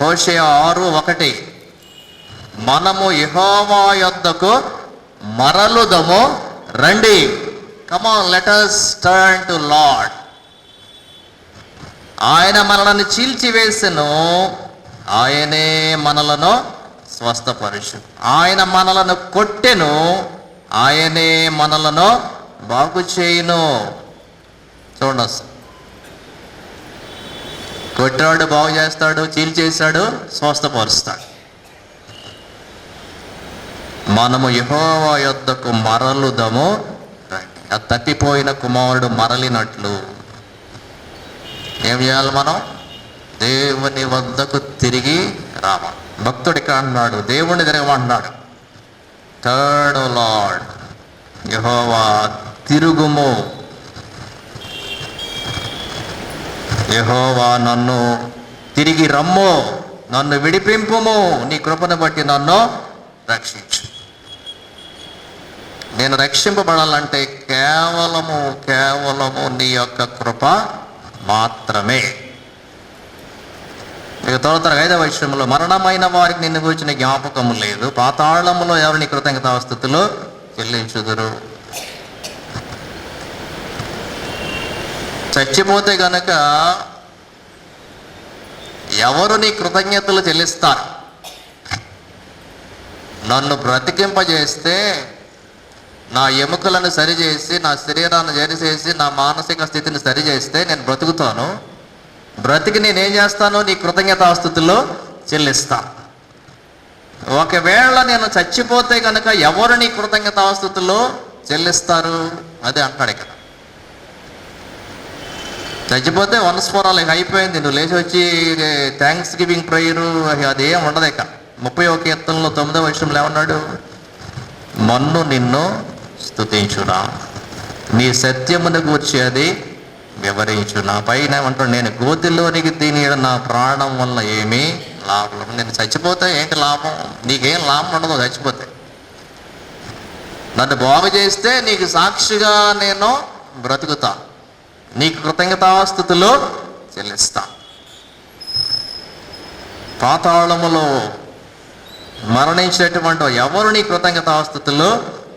హోషేయ 6:1, మనము యెహోవా యొద్దకు మరలుదము రండి. Come on, let us turn to lord. ఆయన మనలను చీల్చివేసెను, ఆయనే మనలను స్వస్థపరచు. ఆయన మనలను కొట్టెను, ఆయనే మనలను బాగు చేయును. చూడండి, కొట్టాడు బాగు చేస్తాడు, చీల్చేశాడు స్వస్థపరుస్తాడు. మనము యెహోవా యొద్దకు మరలుదము రండి. ఆ తప్పిపోయిన కుమారుడు మరలినట్లు ఏం చేయాలి? మనం దేవుని వద్దకు తిరిగి రావాలి. భక్తుడు ఇక్కడ అంటున్నాడు, దేవుణ్ణి తిరగమంటున్నాడు. టర్న్ ఓ లార్డ్, యెహోవా తిరుగుము. యెహోవా నన్ను తిరిగి రమ్ము, నన్ను విడిపింపుము, నీ కృపను బట్టి నన్ను రక్షించు. నేను రక్షింపబడాలంటే కేవలము నీ యొక్క కృప మాత్రమే. ఇక త్వరగా 5వ వచనంలో, మరణమైన వారికి నిన్ను గురించిన జ్ఞాపకము లేదు, పాతాళములో ఎవరిని కృతజ్ఞతాస్తుతులు చెల్లించుదురు. చచ్చిపోతే గనక ఎవరు నీ కృతజ్ఞతలు చెల్లిస్తారు? నన్ను బ్రతికింపజేస్తే, నా ఎముకలను సరిచేసి, నా శరీరాన్ని సరిచేసి, నా మానసిక స్థితిని సరిచేస్తే నేను బ్రతుకుతాను. బ్రతికి నేనేం చేస్తాను? నీ కృతజ్ఞతాస్తుతులు చెల్లిస్తాను. ఒకవేళ నేను చచ్చిపోతే కనుక ఎవరు నీ కృతజ్ఞతాస్తుతులు చెల్లిస్తారు? అదే అంటాడు ఇక్కడ. చచ్చిపోతే వన్స్ ఫర్ ఆల్ అయిపోయింది. నువ్వు లేచి వచ్చి థ్యాంక్స్ గివింగ్ ప్రేయరు అదేం ఉండదు ఇక. 31వ కీర్తనలో 9వ వచనంలో ఏమన్నాడు? మన్ను నిన్ను స్తుతించునా, నీ సత్యమును గూర్చి అది వివరించునా. పైన ఏమంటాడు? నేను గోతిలోనికి తిని నా ప్రాణం వల్ల ఏమీ లాభం. నేను చచ్చిపోతే ఏంటి లాభం? నీకేం లాభం ఉండదు చచ్చిపోతే. నన్ను బాగు చేస్తే నీకు సాక్షిగా నేను బ్రతుకుతా, నీకు కృతజ్ఞతాస్తుతులు చెల్లిస్తా. పాతాళములో మరణించినటువంటి ఎవరు నీ కృతజ్ఞతాస్తుతులు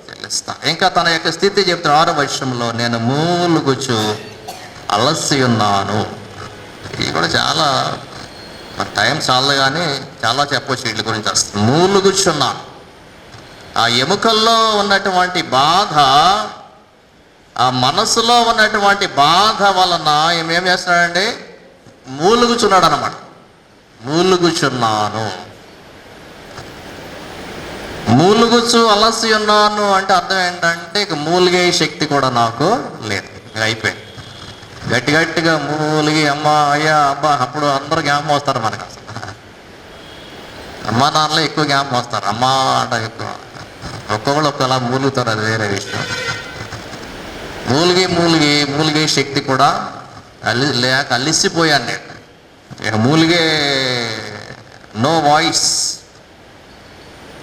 చెల్లిస్తా. ఇంకా తన యొక్క స్థితి చెప్తాడు 6వ వచనంలో, నేను మూలుగుచు అలసి ఉన్నాను. ఇది కూడా చాలా టైం చాలదు కానీ చాలా చెప్పవచ్చు వీటి గురించి. వస్తుంది మూలుగుచున్నాను. ఆ ఎముకల్లో ఉన్నటువంటి బాధ, ఆ మనసులో ఉన్నటువంటి బాధ వలన ఏం చేస్తున్నాడండి? మూలుగుచున్నాడు అన్నమాట. మూలుగుచున్నాను, మూలుగుచు అలసి ఉన్నాను అంటే అర్థం ఏంటంటే ఇక మూలిగే శక్తి కూడా నాకు లేదు, అయిపోయింది. గట్టిగా మూలిగి అమ్మా అయ్యా అబ్బా అప్పుడు అందరూ జ్ఞాపకం వస్తారు మనకు. అసలు అమ్మా నాన్నలో ఎక్కువ జ్ఞాపకం వస్తారు. అమ్మా అంట ఎక్కువ, ఒక్కొక్కళ్ళు ఒక్కలా మూలుగుతారు, అది వేరే విషయం. మూలిగే శక్తి కూడా లేక అలిసిపోయాను నేను. ఇక మూలిగే నో వాయిస్.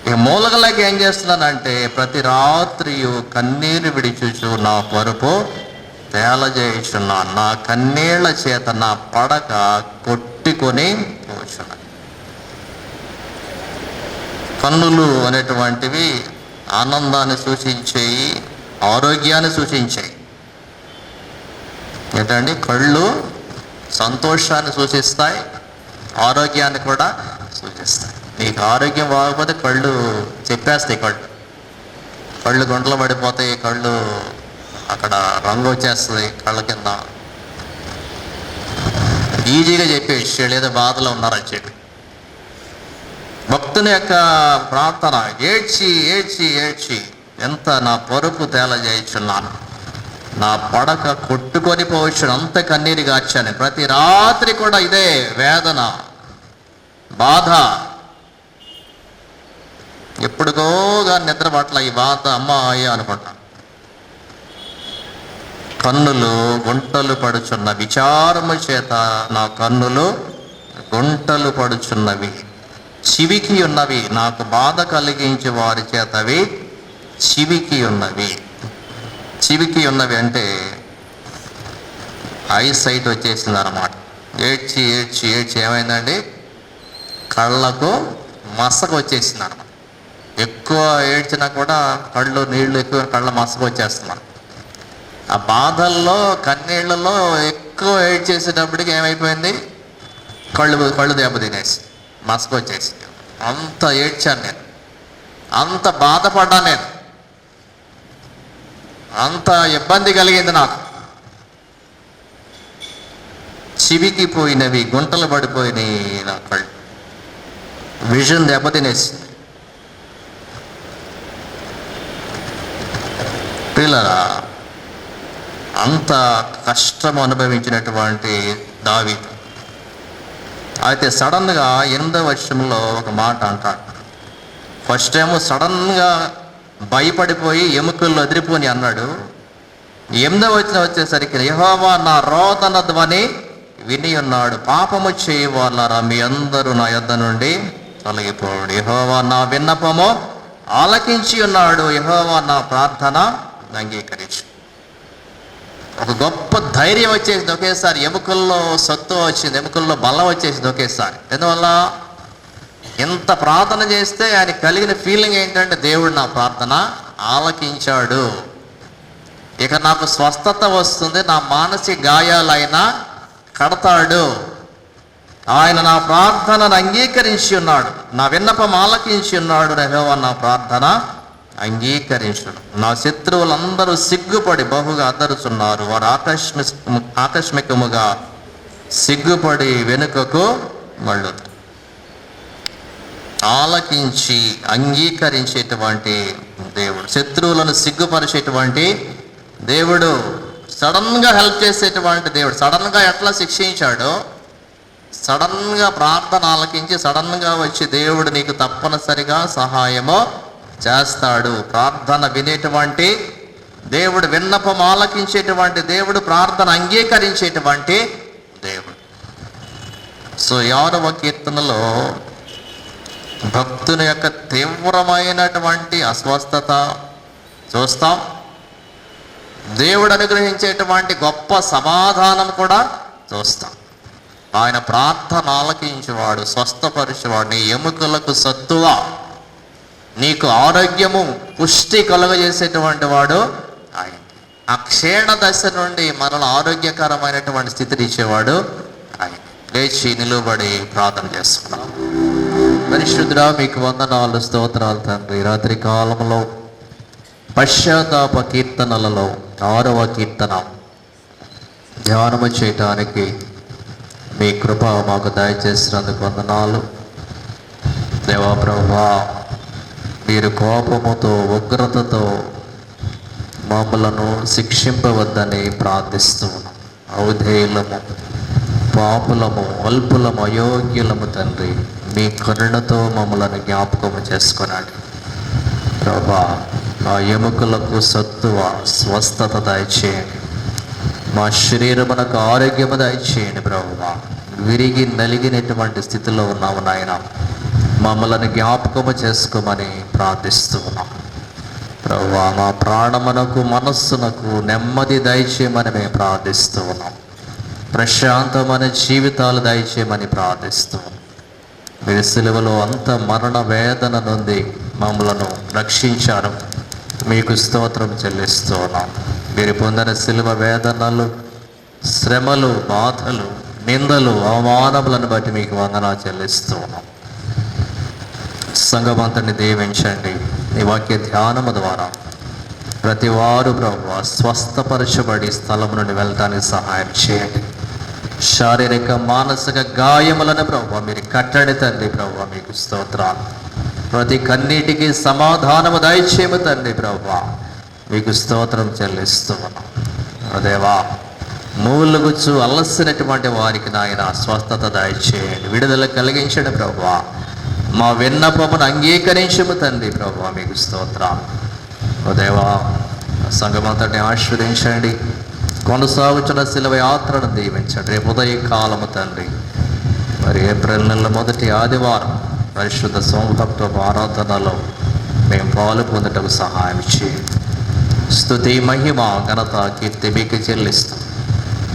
ఇక మూలగలేక ఏం చేస్తున్నానంటే ప్రతి రాత్రి కన్నీరు విడిచుచు నా పరుపు తేలజేయుచున్నాను, నా కన్నీళ్ల చేత నా పడక కొట్టుకొని పోచున్నాను. కన్నులు అనేటువంటివి ఆనందాన్ని సూచించేవి, ఆరోగ్యాన్ని సూచించాయి. ఏంటండి, కళ్ళు సంతోషాన్ని సూచిస్తాయి, ఆరోగ్యాన్ని కూడా సూచిస్తాయి. నీకు ఆరోగ్యం బాగపోతే కళ్ళు చెప్పేస్తాయి, కళ్ళు గుంటలు పడిపోతాయి, కళ్ళు అక్కడ రంగు వచ్చేస్తుంది కళ్ళ కింద. ఈజీగా చెప్పేసి ఏదో బాధలో ఉన్నారని చెప్పి. భక్తుని యొక్క ప్రార్థన, ఏడ్చి ఏడ్చి ఏడ్చి ఎంత నా పరుపు తేలజేయుచున్నాను, నా పడక కొట్టుకొని పోవచ్చు, అంత కన్నీరు గార్చాను. ప్రతి రాత్రి కూడా ఇదే వేదన, బాధ. ఎప్పుడుకోగా నిద్ర పట్ల ఈ బాధ అమ్మాయి అనుకుంటా. కన్నులు గుంటలు పడుచున్న విచారము చేత నా కన్నులు గుంటలు పడుచున్నవి, చివికి ఉన్నవి, నాకు బాధ కలిగించే వారి చేతవి చివికి ఉన్నవి. చివికి ఉన్నవి అంటే ఐ సైట్ వచ్చేసింది అన్నమాట. ఏడ్చి ఏడ్చి ఏడ్చి ఏమైందండి, కళ్ళకు మసక వచ్చేసింది అన్నమాట. ఎక్కువ ఏడ్చినా కూడా కళ్ళు నీళ్లు ఎక్కువ, కళ్ళ మసక వచ్చేస్తున్నారు. ఆ బాధల్లో కన్నీళ్లలో ఎక్కువ ఏడ్చేసేటప్పటికి ఏమైపోయింది, కళ్ళు దెబ్బతినేసి మసక వచ్చేసి. అంత ఏడ్చాను నేను, అంత బాధపడ్డా నేను, అంత ఇబ్బంది కలిగింది నాకు. చివికి పోయినవి, గుంటలు పడిపోయినాయి నా కళ్ళు, విజన్ దెబ్బతినేసింది. పిల్లరా, అంత కష్టం అనుభవించినటువంటి దావీదు అయితే సడన్గా 8వ వచనంలో ఒక మాట అంటాడు. ఫస్ట్ ఏమో సడన్గా భయపడిపోయి ఎముకల్లో అదిరిపోని అన్నాడు. 8వ వచనం వచ్చేసరికి యెహోవా నా రోదన ధ్వని విని ఉన్నాడు, పాపము చేయవాళ్ళారా మీ అందరూ నా యొద్ద నుండి తొలగిపోడు. యెహోవా నా విన్నపము ఆలకించి ఉన్నాడు, యెహోవా నా ప్రార్థన అంగీకరించు. ఒక గొప్ప ధైర్యం వచ్చేసింది ఒకేసారి, ఎముకల్లో సత్తు వచ్చింది, ఎముకల్లో బలం వచ్చేసింది ఒకేసారి. ఎందువల్ల, ఎంత ప్రార్థన చేస్తే ఆయన కలిగిన ఫీలింగ్ ఏంటంటే దేవుడు నా ప్రార్థన ఆలకించాడు, ఇక నాకు స్వస్థత వస్తుంది, నా మానసిక గాయాలైనా కడతాడు, ఆయన నా ప్రార్థనను అంగీకరించి ఉన్నాడు, నా విన్నపం ఆలకించి ఉన్నాడు, యెహోవా నా ప్రార్థన అంగీకరించుడు. నా శత్రువులందరూ సిగ్గుపడి బహుగా అద్దరుచున్నారు, వారు ఆకస్మికముగా సిగ్గుపడి వెనుకకు మళ్ళుతారు. ఆలకించి అంగీకరించేటువంటి దేవుడు, శత్రువులను సిగ్గుపరిచేటువంటి దేవుడు, సడన్గా హెల్ప్ చేసేటువంటి దేవుడు. సడన్గా ఎట్లా శిక్షించాడో, సడన్గా ప్రార్థన ఆలకించి సడన్గా వచ్చి దేవుడు నీకు తప్పనిసరిగా సహాయము చేస్తాడు. ప్రార్థన వినేటువంటి దేవుడు, విన్నపం ఆలకించేటువంటి దేవుడు, ప్రార్థన అంగీకరించేటువంటి దేవుడు. సో 6వ కీర్తనలో భక్తుని యొక్క తీవ్రమైనటువంటి అస్వస్థత చూస్తాం, దేవుడు అనుగ్రహించేటువంటి గొప్ప సమాధానం కూడా చూస్తాం. ఆయన ప్రార్థన ఆలకించేవాడు, స్వస్థపరిచేవాడు, నీ ఎముకలకు సత్తువ, నీకు ఆరోగ్యము పుష్టి కలుగజేసేటువంటి వాడు ఆయన. ఆ క్షీణ దశ నుండి మరల ఆరోగ్యకరమైనటువంటి స్థితిని ఇచ్చేవాడు ఆయన. లేచి నిలువబడి ప్రార్థన చేసుకున్నాం. పరిశుద్ధుడా, మీకు వందనాలు, స్తోత్రాలు తండ్రి. రాత్రి కాలంలో పశ్చాత్తాప కీర్తనలలో 6వ కీర్తన ధ్యానము చేయటానికి మీ కృప మాకు దయచేసినందుకు వందనాలు. దేవా ప్రభువా, మీరు కోపముతో ఉగ్రతతో మమ్మలను శిక్షింపవద్దని ప్రార్థిస్తున్నాం. ఔధేయులము, పాపులము, అల్పులము, అయోగ్యులము తండ్రి, మీ కరుణతో మమ్మలను జ్ఞాపకము చేసుకున్నాడు. ప్రభా మా ఎముకలకు సత్తువ స్వస్థత దయచేయండి. మా శరీరమునకు ఆరోగ్యము దయచేయండి ప్రభువా. విరిగి నలిగినటువంటి స్థితిలో ఉన్నాము నాయన, మమ్మల్ని జ్ఞాపకము చేసుకోమని ప్రార్థిస్తూ ఉన్నాం ప్రభువా. మా ప్రాణమునకు మనస్సునకు నెమ్మది దయచేయమని మేము ప్రార్థిస్తూ ఉన్నాం. ప్రశాంతమైన జీవితాలు దయచేయమని ప్రార్థిస్తూ ఉన్నాం. మీరు సిలువలో అంత మరణ వేదన నుండి మమ్మలను రక్షించారు, మీకు స్తోత్రం చెల్లిస్తూ ఉన్నాం. మీరు పొందిన సిలువ వేదనలు, శ్రమలు, బాధలు, నిందలు, అవమానములను బట్టి మీకు వందనాలు చెల్లిస్తూ ఉన్నాం. సంఘమంతని దీవించండి. ఈ వాక్య ధ్యానము ద్వారా ప్రతి వారు ప్రభువా స్వస్థపరచబడి స్థలం నుండి వెళ్ళటానికి సహాయం చేయండి. శారీరక మానసిక గాయములను ప్రభువా మీరు కట్టడి తండ్రి ప్రభువా, మీకు స్తోత్రాలు. ప్రతి కన్నీటికి సమాధానము దయచేయము తండ్రి ప్రభువా, మీకు స్తోత్రం చెల్లిస్తూ ఉన్నాం. దేవా, మూలుగుచ్చు అలసినటువంటి వారికి నాయన స్వస్థత దయచేయండి, విడుదల కలిగించండి ప్రభువా. మా విన్నపమును అంగీకరించము తండ్రి ప్రభువా, మీకు స్తోత్రాలు. దేవా, సంఘమంతటిని ఆశీర్వదించండి. కొనసాగుతున్న శిలువ యాత్రను దీవించండి. రేపు ఉదయకాలము తండ్రి, మరి ఏప్రిల్ నెల మొదటి ఆదివారం పరిశుద్ధ సోమభక్త ఆరాధనలో మేము పాలు పొందటకు సహాయం చేయండి. స్తుతి, మహిమ, ఘనత, కీర్తి మీకు చెల్లిస్తాం.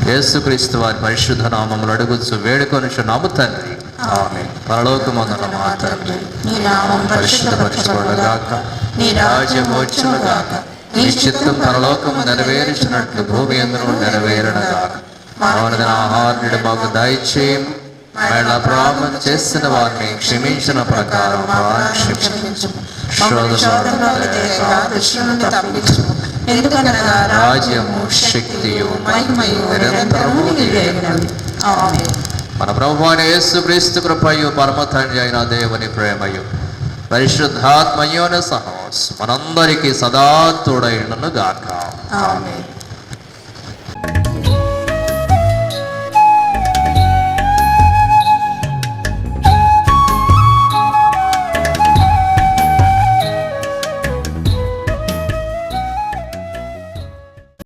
యేసుక్రీస్తు వారి పరిశుద్ధ నామములు అడుగుచు వేడుకొనుచున్నాము తండ్రి, ఆమేన్. పరలోకమందున్న మా తండ్రి,
నీ నామం
పరిశుద్ధపరచబడుగాక, నీ రాజ్యం వచ్చునుగాక, నీ చిత్తం పరలోకము నెరవేర్చినట్లు భూమి యందును నెరవేరునుగాక. మా అనుదిన ఆహారమును మాకు దయచేయము, మేళ ప్రాపం చేసిన వారిని క్షమించిన ప్రకారం రాజ్యము, శక్తియు, మహిమయు నిరంతరము నీవేనవి. ఆమేన్. మన ప్రభువైన యేసుక్రీస్తు కృపయు పరమ తండ్రి అయిన దేవుని ప్రేమయు పరిశుద్ధాత్మయోన సహవాసం మనందరికీ సదా తోడైండును గాక.
ఆమేన్.